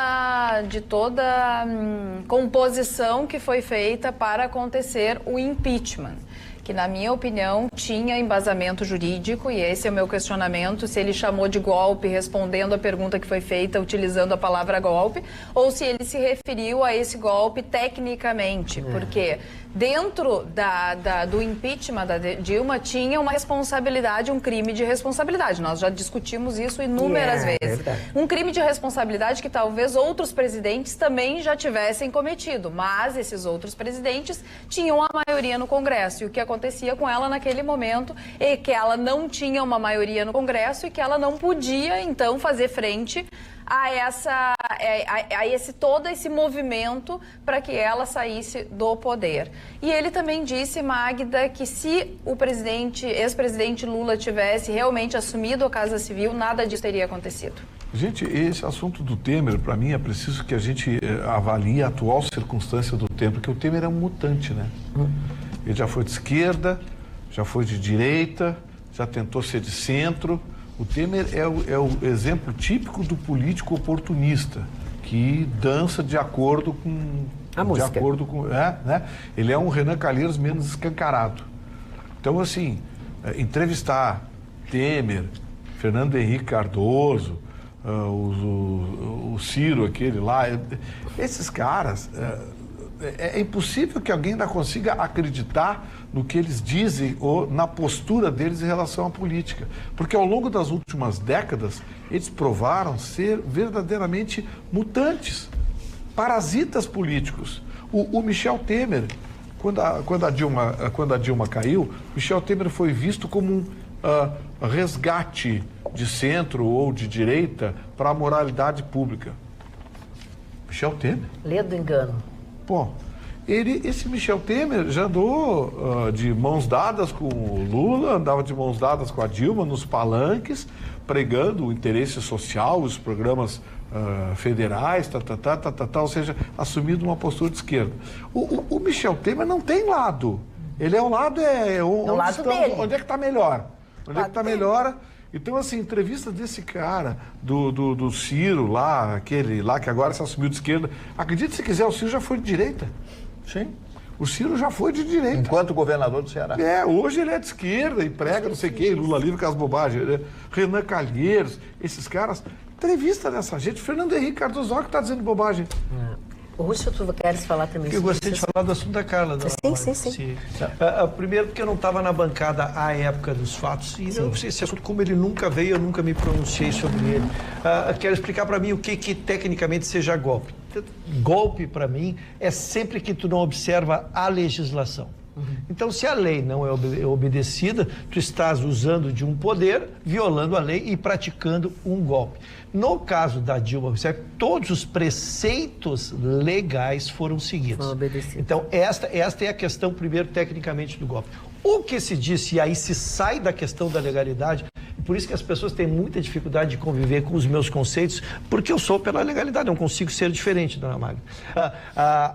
Speaker 8: composição que foi feita para acontecer o impeachment, que, na minha opinião, tinha embasamento jurídico, e esse é o meu questionamento, se ele chamou de golpe respondendo a pergunta que foi feita utilizando a palavra golpe, ou se ele se referiu a esse golpe tecnicamente, porque dentro do impeachment da Dilma tinha uma responsabilidade, um crime de responsabilidade. Nós já discutimos isso inúmeras vezes. Um crime de responsabilidade que talvez outros presidentes também já tivessem cometido, mas esses outros presidentes tinham a maioria no Congresso. E o que acontecia com ela naquele momento é que ela não tinha uma maioria no Congresso e que ela não podia, então, fazer frente a todo esse movimento para que ela saísse do poder. E ele também disse, Magda, que se o ex-presidente Lula tivesse realmente assumido a Casa Civil, nada disso teria acontecido.
Speaker 2: Gente, esse assunto do Temer, para mim, é preciso que a gente avalie a atual circunstância do Temer, porque o Temer é um mutante, né? Ele já foi de esquerda, já foi de direita, já tentou ser de centro. O Temer é o exemplo típico do político oportunista, que dança de acordo com...
Speaker 1: A música.
Speaker 2: Né? Ele é um Renan Calheiros menos escancarado. Então, assim, entrevistar Temer, Fernando Henrique Cardoso, o Ciro, aquele lá, esses caras... É impossível que alguém ainda consiga acreditar no que eles dizem ou na postura deles em relação à política. Porque ao longo das últimas décadas, eles provaram ser verdadeiramente mutantes, parasitas políticos. O Michel Temer, quando a Dilma caiu, Michel Temer foi visto como um resgate de centro ou de direita para a moralidade pública. Michel Temer?
Speaker 1: Lê do engano.
Speaker 2: Pô, esse Michel Temer já andou de mãos dadas com o Lula, andava de mãos dadas com a Dilma nos palanques, pregando o interesse social, os programas federais, ou seja, assumindo uma postura de esquerda. O Michel Temer não tem lado. Ele é o lado dele. Onde é que está melhor? Onde é que está melhor? Então, assim, entrevista desse cara, do Ciro lá, aquele lá que agora se assumiu de esquerda. Acredite se quiser, o Ciro já foi de direita.
Speaker 7: Sim.
Speaker 2: O Ciro já foi de direita.
Speaker 7: Enquanto governador do Ceará.
Speaker 2: Hoje ele é de esquerda e prega não sei o quê, Lula livre com as bobagens. Renan Calheiros, esses caras. Entrevista dessa gente. Fernando Henrique Cardoso, olha que está dizendo bobagem.
Speaker 1: O Rússio, tu queres falar também?
Speaker 3: Eu gostaria de falar do assunto da Carla.
Speaker 1: Sim.
Speaker 3: Primeiro porque eu não estava na bancada à época dos fatos e eu não sei esse assunto, como ele nunca veio, eu nunca me pronunciei sobre ele. Quero explicar para mim o que tecnicamente seja golpe. Golpe, para mim, é sempre que tu não observa a legislação. Então, se a lei não é obedecida, tu estás usando de um poder, violando a lei e praticando um golpe. No caso da Dilma Rousseff, todos os preceitos legais foram seguidos. Então, esta é a questão, primeiro, tecnicamente, do golpe. O que se disse, e aí se sai da questão da legalidade, por isso que as pessoas têm muita dificuldade de conviver com os meus conceitos, porque eu sou pela legalidade, não consigo ser diferente, dona Magda.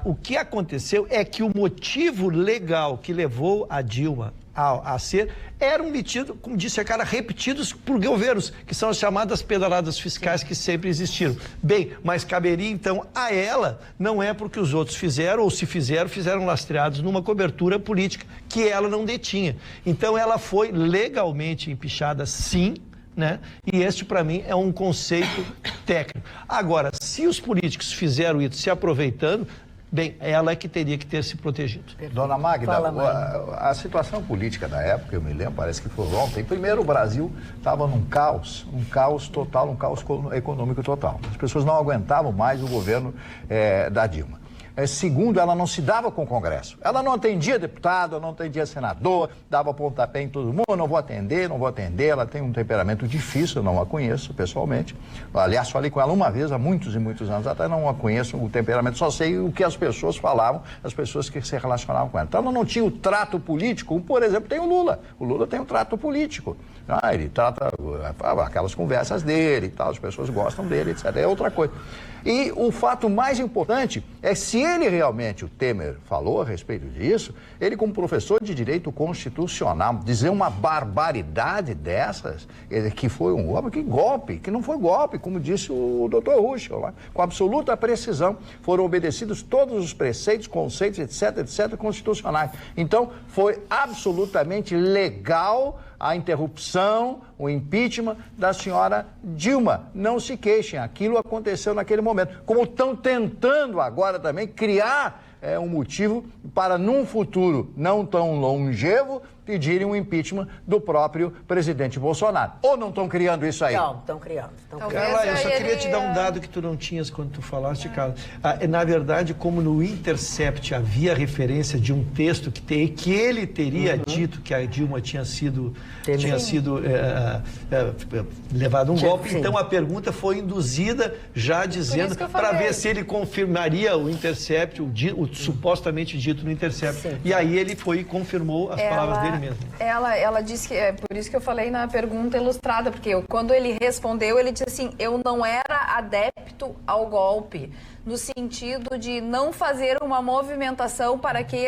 Speaker 3: O que aconteceu é que o motivo legal que levou a Dilma a ser, eram metidos, como disse a cara, repetidos por governos, que são as chamadas pedaladas fiscais que sempre existiram. Bem, mas caberia então a ela, não é porque os outros fizeram, ou se fizeram lastreados numa cobertura política que ela não detinha. Então ela foi legalmente empichada, sim, né? E este, para mim, é um conceito técnico. Agora, se os políticos fizeram isso se aproveitando, bem, ela é que teria que ter se protegido.
Speaker 7: Dona Magda, a situação política da época, eu me lembro, parece que foi ontem. Primeiro, o Brasil estava num caos total, um caos econômico total. As pessoas não aguentavam mais o governo da Dilma. Segundo, ela não se dava com o Congresso. Ela não atendia deputado, não atendia senador, dava pontapé em todo mundo, não vou atender. Ela tem um temperamento difícil, eu não a conheço pessoalmente. Aliás, falei com ela uma vez, há muitos e muitos anos atrás, não a conheço o temperamento, só sei o que as pessoas falavam, as pessoas que se relacionavam com ela. Então, ela não tinha o trato político, por exemplo, tem o Lula. O Lula tem um trato político. Ele trata aquelas conversas dele e tal, as pessoas gostam dele, etc. É outra coisa. E o fato mais importante é se ele realmente, o Temer, falou a respeito disso, ele como professor de direito constitucional, dizer uma barbaridade dessas, que foi um golpe, que não foi golpe, como disse o doutor Ruschel lá, com absoluta precisão, foram obedecidos todos os preceitos, conceitos, etc, constitucionais. Então, foi absolutamente legal a interrupção, o impeachment da senhora Dilma. Não se queixem, aquilo aconteceu naquele momento. Como estão tentando agora também criar um motivo para, num futuro não tão longevo, pedirem um impeachment do próprio presidente Bolsonaro. Ou não estão criando isso aí?
Speaker 1: Não, estão criando.
Speaker 3: Carla, eu só queria te dar um dado que tu não tinhas quando tu falaste, Carla. Na verdade, como no Intercept havia referência de um texto que ele teria dito que a Dilma tinha sido levado um golpe, sim. Então a pergunta foi induzida já dizendo para ver se ele confirmaria o Intercept, o supostamente dito no Intercept. Sim. E aí ele foi e confirmou as palavras dele mesmo.
Speaker 8: Ela disse que, por isso que eu falei na pergunta ilustrada, porque quando ele respondeu, ele disse assim, eu não era adepto ao golpe, no sentido de não fazer uma movimentação para que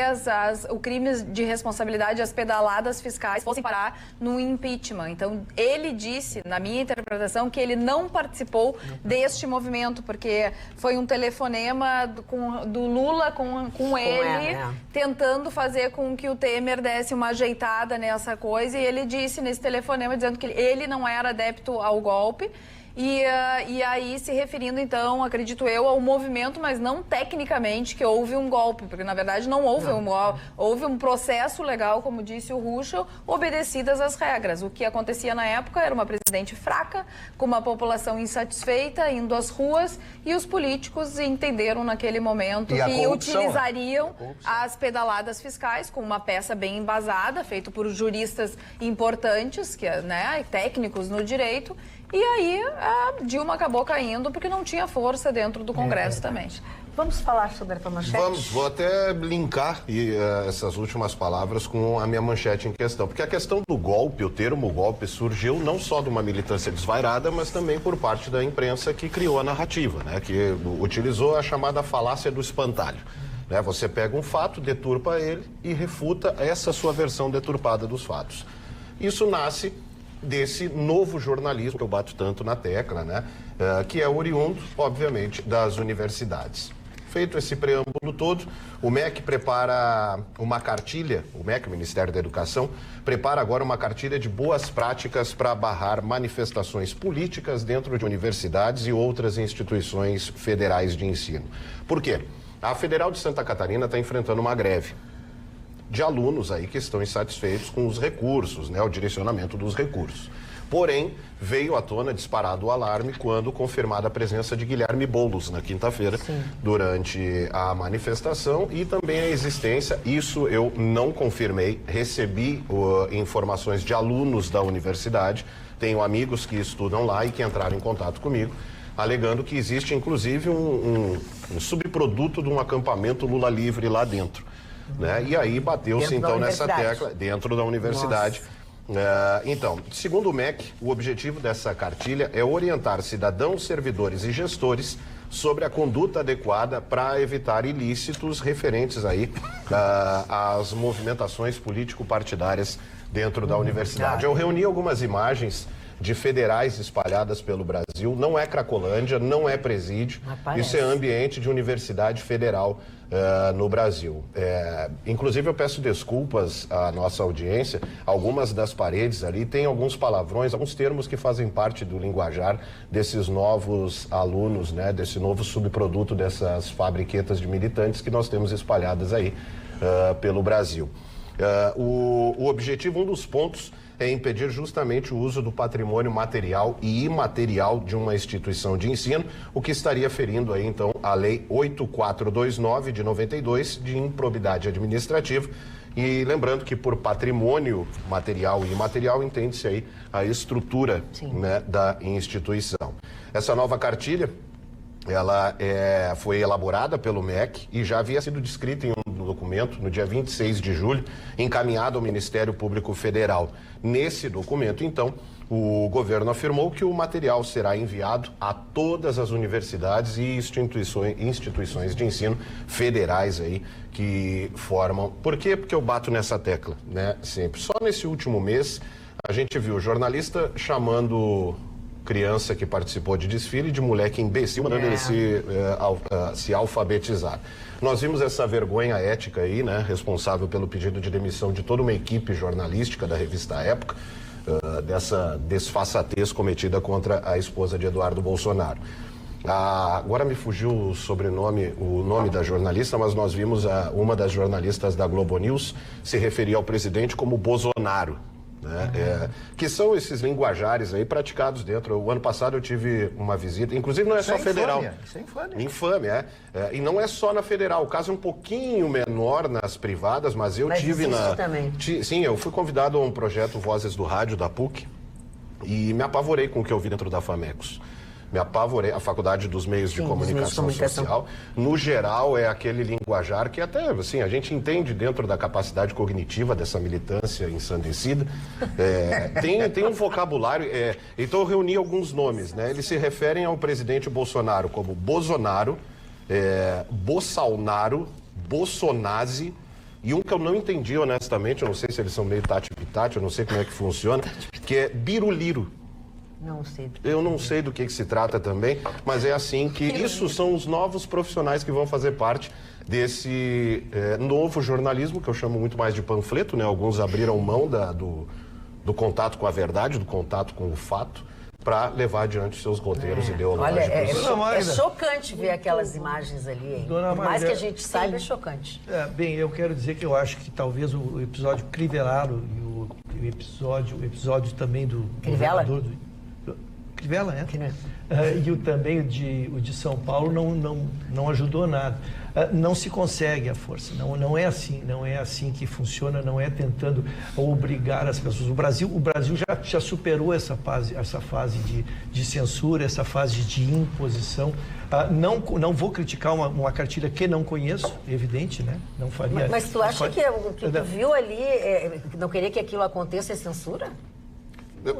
Speaker 8: o crime de responsabilidade, as pedaladas fiscais fossem parar no impeachment. Então, ele disse, na minha interpretação, que ele não participou deste movimento, porque foi um telefonema do Lula com ele, tentando fazer com que o Temer desse uma ajeitada nessa coisa, e ele disse nesse telefonema, dizendo que ele não era adepto ao golpe. E aí se referindo, então, acredito eu, ao movimento, mas não tecnicamente que houve um golpe, porque na verdade não houve um golpe, houve um processo legal, como disse o Ruschel, obedecidas as regras. O que acontecia na época era uma presidente fraca, com uma população insatisfeita, indo às ruas, e os políticos entenderam naquele momento que utilizariam as pedaladas fiscais com uma peça bem embasada, feita por juristas importantes, técnicos no direito. E aí a Dilma acabou caindo porque não tinha força dentro do Congresso também.
Speaker 1: Vamos falar sobre a tua manchete?
Speaker 6: Vamos, vou até linkar essas últimas palavras com a minha manchete em questão. Porque a questão do golpe, o termo golpe, surgiu não só de uma militância desvairada, mas também por parte da imprensa que criou a narrativa, né? Que utilizou a chamada falácia do espantalho. Né? Você pega um fato, deturpa ele e refuta essa sua versão deturpada dos fatos. Isso nasce desse novo jornalismo que eu bato tanto na tecla, né? Que é oriundo, obviamente, das universidades. Feito esse preâmbulo todo, o MEC prepara uma cartilha, o MEC, o Ministério da Educação, prepara agora uma cartilha de boas práticas para barrar manifestações políticas dentro de universidades e outras instituições federais de ensino. Por quê? A Federal de Santa Catarina está enfrentando uma greve de alunos aí que estão insatisfeitos com os recursos, né, o direcionamento dos recursos. Porém, veio à tona disparado o alarme quando confirmada a presença de Guilherme Boulos na quinta-feira, durante a manifestação, e também a existência, isso eu não confirmei, recebi informações de alunos da universidade, tenho amigos que estudam lá e que entraram em contato comigo, alegando que existe inclusive um subproduto de um acampamento Lula livre lá dentro. Né? E aí bateu-se então nessa tecla dentro da universidade. Então, segundo o MEC, o objetivo dessa cartilha é orientar cidadãos, servidores e gestores sobre a conduta adequada para evitar ilícitos referentes aí às movimentações político-partidárias dentro da universidade. Eu reuni algumas imagens de federais espalhadas pelo Brasil. Não é Cracolândia, não é presídio. Isso é ambiente de universidade federal no Brasil. Inclusive, eu peço desculpas à nossa audiência. Algumas das paredes ali têm alguns palavrões, alguns termos que fazem parte do linguajar desses novos alunos, né, desse novo subproduto dessas fabriquetas de militantes que nós temos espalhadas aí pelo Brasil. O objetivo, um dos pontos, é impedir justamente o uso do patrimônio material e imaterial de uma instituição de ensino, o que estaria ferindo aí, então, a Lei 8429 de 92 de improbidade administrativa. E lembrando que por patrimônio material e imaterial entende-se aí a estrutura, né, da instituição. Essa nova cartilha, ela foi elaborada pelo MEC e já havia sido descrita em um documento no dia 26 de julho, encaminhado ao Ministério Público Federal. Nesse documento, então, o governo afirmou que o material será enviado a todas as universidades e instituições de ensino federais aí que formam. Por quê? Porque eu bato nessa tecla, né? Sempre. Só nesse último mês, a gente viu jornalista chamando criança que participou de desfile de moleque imbecil, mandando ele se alfabetizar. Nós vimos essa vergonha ética aí, né, responsável pelo pedido de demissão de toda uma equipe jornalística da revista Época, dessa desfaçatez cometida contra a esposa de Eduardo Bolsonaro. Agora me fugiu o nome da jornalista, mas nós vimos uma das jornalistas da Globo News se referir ao presidente como Bolsonaro. Né? Que são esses linguajares aí praticados dentro. O ano passado eu tive uma visita, inclusive não é só federal.
Speaker 7: Isso é infame.
Speaker 6: Infame, e não é só na federal. O caso é um pouquinho menor nas privadas, mas eu tive na...
Speaker 1: também.
Speaker 6: Sim, eu fui convidado a um projeto Vozes do Rádio da PUC e me apavorei com o que eu vi dentro da Famecos. Me apavorei. A Faculdade dos Meios de Comunicação Social, no geral, é aquele linguajar que até, assim, a gente entende dentro da capacidade cognitiva dessa militância ensandecida. Tem um vocabulário, então eu reuni alguns nomes, né? Eles se referem ao presidente Bolsonaro como Bolsonaro, Bolsonaro, Bolsonase, e um que eu não entendi, honestamente, eu não sei se eles são meio tati-pitati, eu não sei como é que funciona, que é Biruliro.
Speaker 1: Não sei.
Speaker 6: Eu não sei do que se trata também, mas é assim que isso são os novos profissionais que vão fazer parte desse novo jornalismo, que eu chamo muito mais de panfleto, né? Alguns abriram mão do contato com a verdade, do contato com o fato, para levar adiante seus roteiros ideológicos.
Speaker 1: Olha, é chocante ver aquelas imagens ali, hein? Por mais que a gente saiba, é chocante.
Speaker 3: Bem, eu quero dizer que eu acho que talvez o episódio Crivellaro e o episódio também do
Speaker 1: Crivella?
Speaker 3: Crivella, e também o de São Paulo não ajudou nada. Não se consegue a força, não é assim que funciona, não é tentando obrigar as pessoas. O Brasil já superou essa fase de censura, essa fase de imposição. Não vou criticar uma cartilha que não conheço, evidente, né? Não faria.
Speaker 1: Mas tu acha que o que tu viu ali, não querer que aquilo aconteça é censura?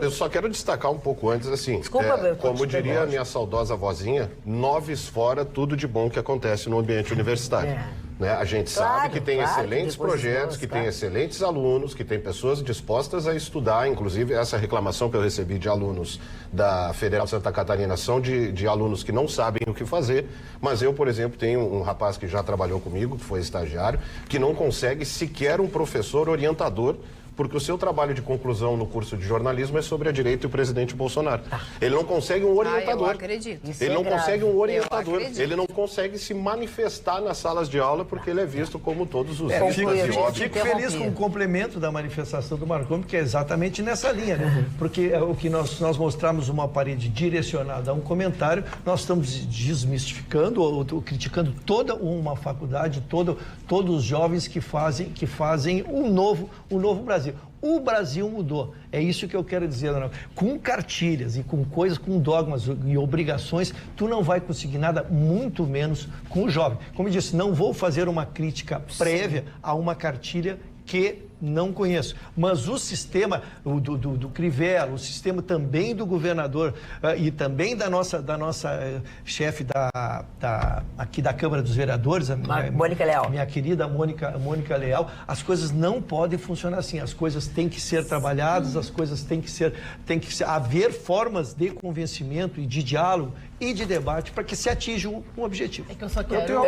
Speaker 6: Eu só quero destacar um pouco antes, assim,
Speaker 1: Desculpa,
Speaker 6: como diria a minha saudosa vozinha, noves fora tudo de bom que acontece no ambiente universitário. Né? A gente sabe que tem excelentes projetos, que tem excelentes alunos, que tem pessoas dispostas a estudar, inclusive essa reclamação que eu recebi de alunos da Federal de Santa Catarina são de alunos que não sabem o que fazer, mas eu, por exemplo, tenho um rapaz que já trabalhou comigo, que foi estagiário, que não consegue sequer um professor orientador, porque o seu trabalho de conclusão no curso de jornalismo é sobre a direita e o presidente Bolsonaro. Ele não consegue um orientador.
Speaker 8: Eu acredito.
Speaker 6: Ele não consegue um orientador. Ele não consegue se manifestar nas salas de aula porque ele é visto como todos os
Speaker 3: Fico feliz com o complemento da manifestação do Marconi, porque é exatamente nessa linha, né? Porque o que nós mostramos uma parede direcionada a um comentário, nós estamos desmistificando ou criticando toda uma faculdade, todos os jovens que fazem um novo Brasil. O Brasil mudou. É isso que eu quero dizer, Dona. Com cartilhas e com coisas, com dogmas e obrigações, tu não vai conseguir nada, muito menos com o jovem. Como eu disse, não vou fazer uma crítica prévia a uma cartilha que Não conheço. Mas o sistema do Crivella, o sistema também do governador e também da nossa chefe aqui da Câmara dos Vereadores,
Speaker 1: Mônica Leal.
Speaker 3: Minha querida Mônica Leal, as coisas não podem funcionar assim. As coisas têm que ser trabalhadas, as coisas têm que haver formas de convencimento e de diálogo e de debate para que se atinja um objetivo.
Speaker 5: É que eu só quero,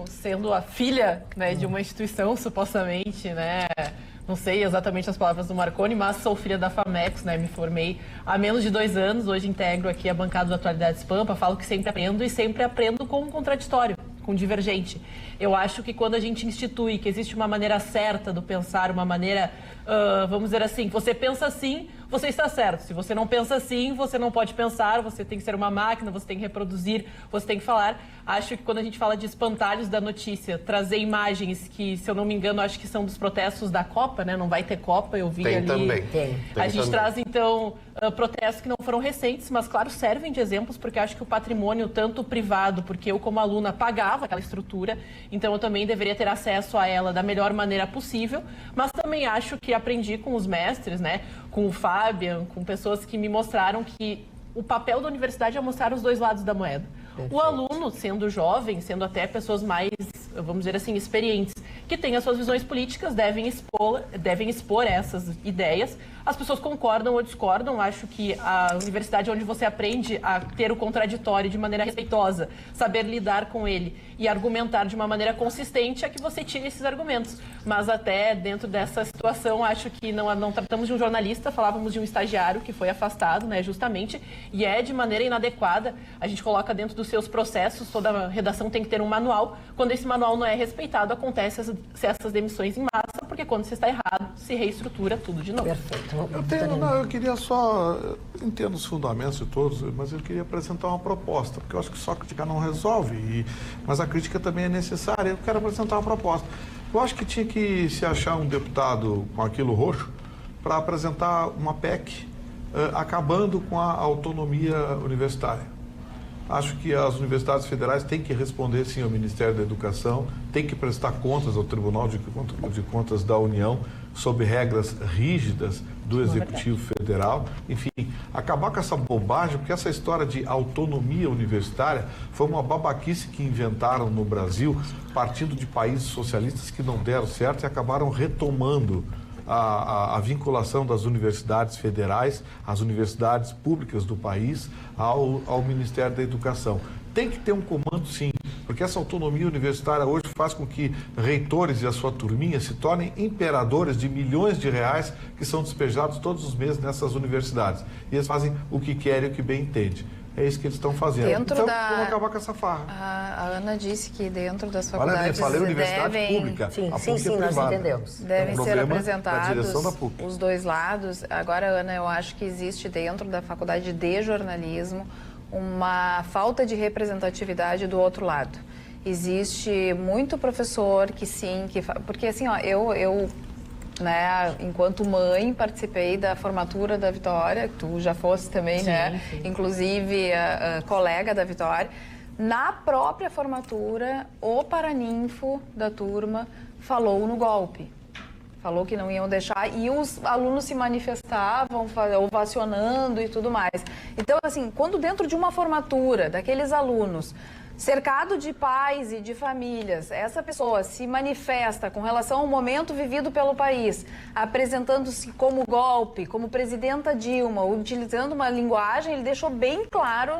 Speaker 5: sendo a filha, né, de uma instituição, supostamente, né, não sei exatamente as palavras do Marconi, mas sou filha da FAMEX, né, me formei há menos de 2 anos, hoje integro aqui a bancada do Atualidades Pampa, falo que sempre aprendo e sempre aprendo com um contraditório, com divergente. Eu acho que quando a gente institui que existe uma maneira certa do pensar, uma maneira, vamos dizer assim, você pensa assim, você está certo. Se você não pensa assim, você não pode pensar, você tem que ser uma máquina, você tem que reproduzir, você tem que falar. Acho que quando a gente fala de espantalhos da notícia, trazer imagens que, se eu não me engano, acho que são dos protestos da Copa, né? Não vai ter Copa, eu vi
Speaker 6: tem
Speaker 5: ali.
Speaker 6: Também.
Speaker 5: A gente traz, então, protestos que não foram recentes, mas, claro, servem de exemplos, porque acho que o patrimônio, tanto privado, porque eu, como aluna, pagava aquela estrutura, então eu também deveria ter acesso a ela da melhor maneira possível, mas também acho que aprendi com os mestres, né? Com o Fabian, com pessoas que me mostraram que o papel da universidade é mostrar os 2 lados da moeda. Perfeito. O aluno, sendo jovem, sendo até pessoas mais, vamos dizer assim, experientes, que têm as suas visões políticas, devem expor essas ideias. As pessoas concordam ou discordam. Acho que a universidade onde você aprende a ter o contraditório de maneira respeitosa, saber lidar com ele e argumentar de uma maneira consistente é que você tire esses argumentos. Mas até dentro dessa situação, acho que não tratamos de um jornalista, falávamos de um estagiário que foi afastado, né, justamente, e é de maneira inadequada. A gente coloca dentro dos seus processos, toda redação tem que ter um manual. Quando esse manual não é respeitado, acontece essas demissões em massa, porque quando você está errado, se reestrutura tudo de novo.
Speaker 1: Perfeito.
Speaker 2: Eu queria só, entendo os fundamentos de todos, mas eu queria apresentar uma proposta, porque eu acho que só criticar não resolve, mas a crítica também é necessária. Eu quero apresentar uma proposta. Eu acho que tinha que se achar um deputado com aquilo roxo para apresentar uma PEC acabando com a autonomia universitária. Acho que as universidades federais têm que responder, sim, ao Ministério da Educação, têm que prestar contas ao Tribunal de Contas da União, sob regras rígidas do Executivo Federal. Enfim, acabar com essa bobagem, porque essa história de autonomia universitária foi uma babaquice que inventaram no Brasil, partindo de países socialistas que não deram certo e acabaram retomando a vinculação das universidades federais, as universidades públicas do país, ao Ministério da Educação. Tem que ter um comando, sim, porque essa autonomia universitária hoje faz com que reitores e a sua turminha se tornem imperadores de milhões de reais que são despejados todos os meses nessas universidades. E eles fazem o que querem e o que bem entendem. É isso que eles estão fazendo. Então, vamos acabar com essa farra.
Speaker 8: A Ana disse que dentro das faculdades
Speaker 2: falei universidade pública.
Speaker 1: Sim,
Speaker 2: nós
Speaker 1: entendemos.
Speaker 8: Devem ser apresentados os 2 lados. Agora, Ana, eu acho que existe dentro da faculdade de jornalismo uma falta de representatividade do outro lado. Existe muito professor que sim, porque assim, ó, eu né, enquanto mãe, participei da formatura da Vitória, tu já fosse também, sim, né? Sim. Inclusive, colega da Vitória. Na própria formatura, o paraninfo da turma falou no golpe. Falou que não iam deixar e os alunos se manifestavam, ovacionando e tudo mais. Então, assim, quando dentro de uma formatura daqueles alunos, cercado de pais e de famílias, essa pessoa se manifesta com relação ao momento vivido pelo país, apresentando-se como golpe, como presidenta Dilma, utilizando uma linguagem, ele deixou bem claro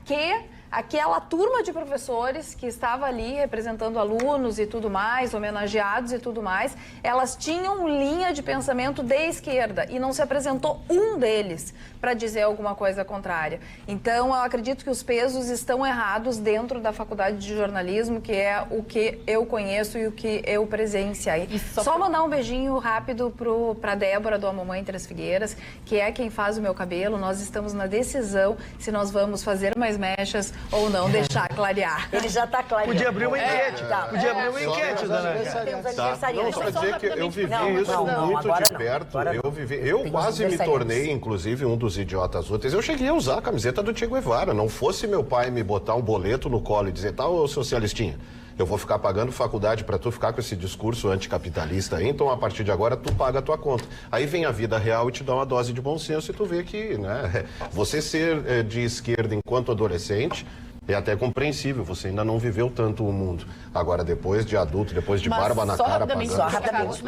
Speaker 8: que aquela turma de professores que estava ali representando alunos e tudo mais, homenageados e tudo mais, elas tinham linha de pensamento de esquerda e não se apresentou um deles para dizer alguma coisa contrária. Então, eu acredito que os pesos estão errados dentro da faculdade de jornalismo, que é o que eu conheço e o que eu presenciei. Só mandar um beijinho rápido para Débora do A Mamãe Três Figueiras, que é quem faz o meu cabelo. Nós estamos na decisão se nós vamos fazer mais mechas ou não, deixar clarear.
Speaker 1: Ele já está clareando.
Speaker 3: Podia abrir uma enquete. Podia abrir uma enquete, dona.
Speaker 6: Não, só dizer que eu vivi isso muito de perto. Eu quase me tornei, inclusive, um dos idiotas úteis. Eu cheguei a usar a camiseta do Che Guevara. Não fosse meu pai me botar um boleto no colo e dizer, tá, ô socialistinha, Eu vou ficar pagando faculdade para tu ficar com esse discurso anticapitalista aí, então a partir de agora tu paga a tua conta. Aí vem a vida real e te dá uma dose de bom senso e tu vê que, né, você ser de esquerda enquanto adolescente é até compreensível, você ainda não viveu tanto o mundo. Agora, depois de adulto, depois de barba na cara, pagando...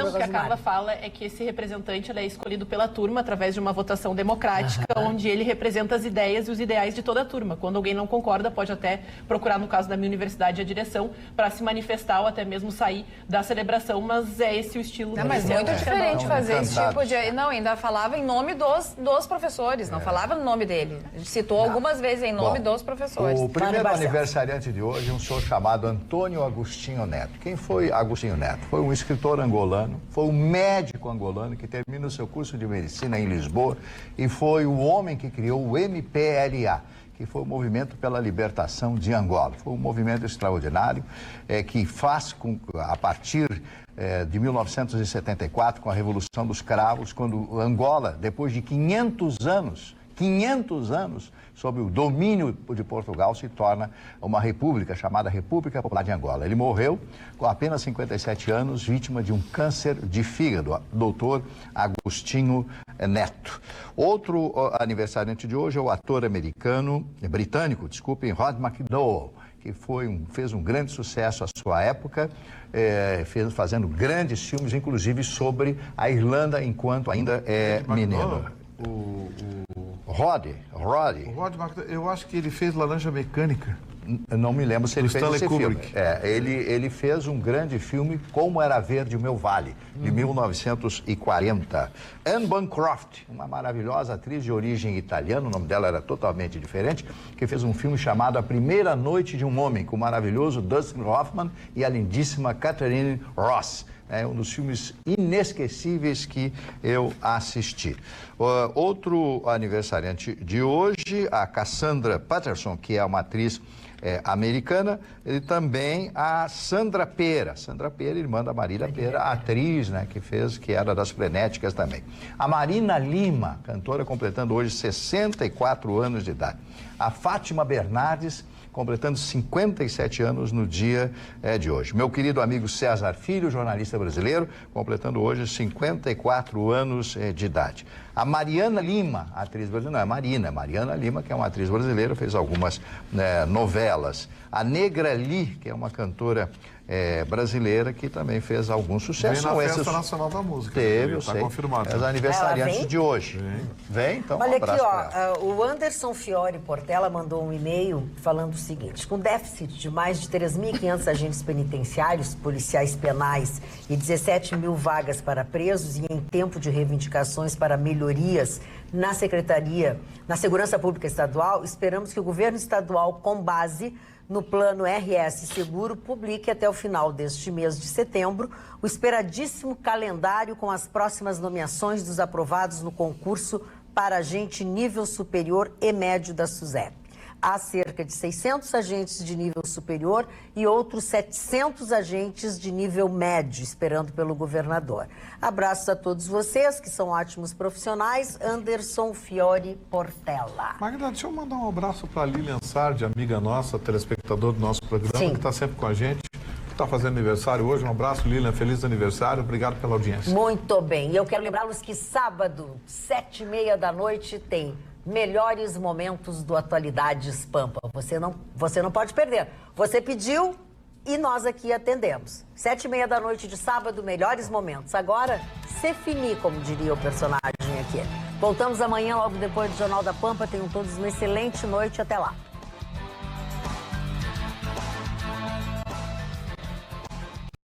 Speaker 5: O que a Carla fala é que esse representante ele é escolhido pela turma através de uma votação democrática, onde ele representa as ideias e os ideais de toda a turma. Quando alguém não concorda, pode até procurar, no caso da minha universidade, a direção para se manifestar ou até mesmo sair da celebração, mas é esse o estilo.
Speaker 8: Não, mas muito diferente fazer esse tipo de... Não, ainda falava em nome dos professores, não falava no nome dele. Citou algumas vezes em nome dos professores.
Speaker 7: O primeiro aniversariante de hoje é um senhor chamado Antônio Agostinho Neto. Quem foi Agostinho Neto? Foi um escritor angolano, foi um médico angolano que termina o seu curso de medicina em Lisboa e foi o homem que criou o MPLA, que foi o Movimento pela Libertação de Angola. Foi um movimento extraordinário que faz, a partir de 1974, com a Revolução dos Cravos, quando Angola, depois de 500 anos, sob o domínio de Portugal, se torna uma república chamada República Popular de Angola. Ele morreu com apenas 57 anos, vítima de um câncer de fígado, doutor Agostinho Neto. Outro aniversariante de hoje é o ator britânico, Rod McDowall, que fez um grande sucesso à sua época, fazendo grandes filmes, inclusive sobre a Irlanda, enquanto ainda é menino. Rod,
Speaker 2: eu acho que ele fez Laranja Mecânica.
Speaker 7: Não me lembro se ele fez esse
Speaker 2: Kubrick.
Speaker 7: filme. Ele fez um grande filme, Como Era Verde o Meu Vale, de 1940. Anne Bancroft, uma maravilhosa atriz de origem italiana, o nome dela era totalmente diferente, que fez um filme chamado A Primeira Noite de um Homem, com o maravilhoso Dustin Hoffman e a lindíssima Catherine Ross. É um dos filmes inesquecíveis que eu assisti. Outro aniversariante de hoje, a Cassandra Patterson, que é uma atriz americana, e também a Sandra Pera. Sandra Pera, irmã da Marília Pera, atriz, né, que era das Frenéticas também. A Marina Lima, cantora, completando hoje 64 anos de idade. A Fátima Bernardes, completando 57 anos no dia de hoje. Meu querido amigo César Filho, jornalista brasileiro, completando hoje 54 anos de idade. A Mariana Lima, atriz brasileira, não é Mariana Lima, que é uma atriz brasileira, fez algumas novelas. A Negra Lee, que é uma cantora brasileira, que também fez algum sucesso.
Speaker 2: Vem na Festa Nacional da Música.
Speaker 7: Teve,
Speaker 2: tá confirmado.
Speaker 7: Os aniversariantes de hoje. Vem, então
Speaker 1: olha
Speaker 7: um abraço
Speaker 1: aqui, o Anderson Fiore Portela mandou um e-mail falando o seguinte: com déficit de mais de 3.500 agentes penitenciários, policiais penais e 17 mil vagas para presos, e em tempo de reivindicações para melhorias na Segurança Pública Estadual, esperamos que o governo estadual, com base no plano RS Seguro, publique até o final deste mês de setembro o esperadíssimo calendário com as próximas nomeações dos aprovados no concurso para agente nível superior e médio da SUSEP. Há cerca de 600 agentes de nível superior e outros 700 agentes de nível médio esperando pelo governador. Abraços a todos vocês, que são ótimos profissionais. Anderson Fiore Portela.
Speaker 2: Magda, deixa eu mandar um abraço para a Lilian Sardi, amiga nossa, telespectador do nosso programa, que está sempre com a gente, que está fazendo aniversário hoje. Um abraço, Lilian, feliz aniversário, obrigado pela audiência.
Speaker 1: Muito bem, e eu quero lembrá-los que sábado, 7h30 da noite, tem Melhores Momentos do Atualidades Pampa. Você não pode perder. Você pediu e nós aqui atendemos. 7h30 da noite de sábado, Melhores Momentos. Agora, c'est fini, como diria o personagem aqui. Voltamos amanhã, logo depois do Jornal da Pampa. Tenham todos uma excelente noite. Até lá.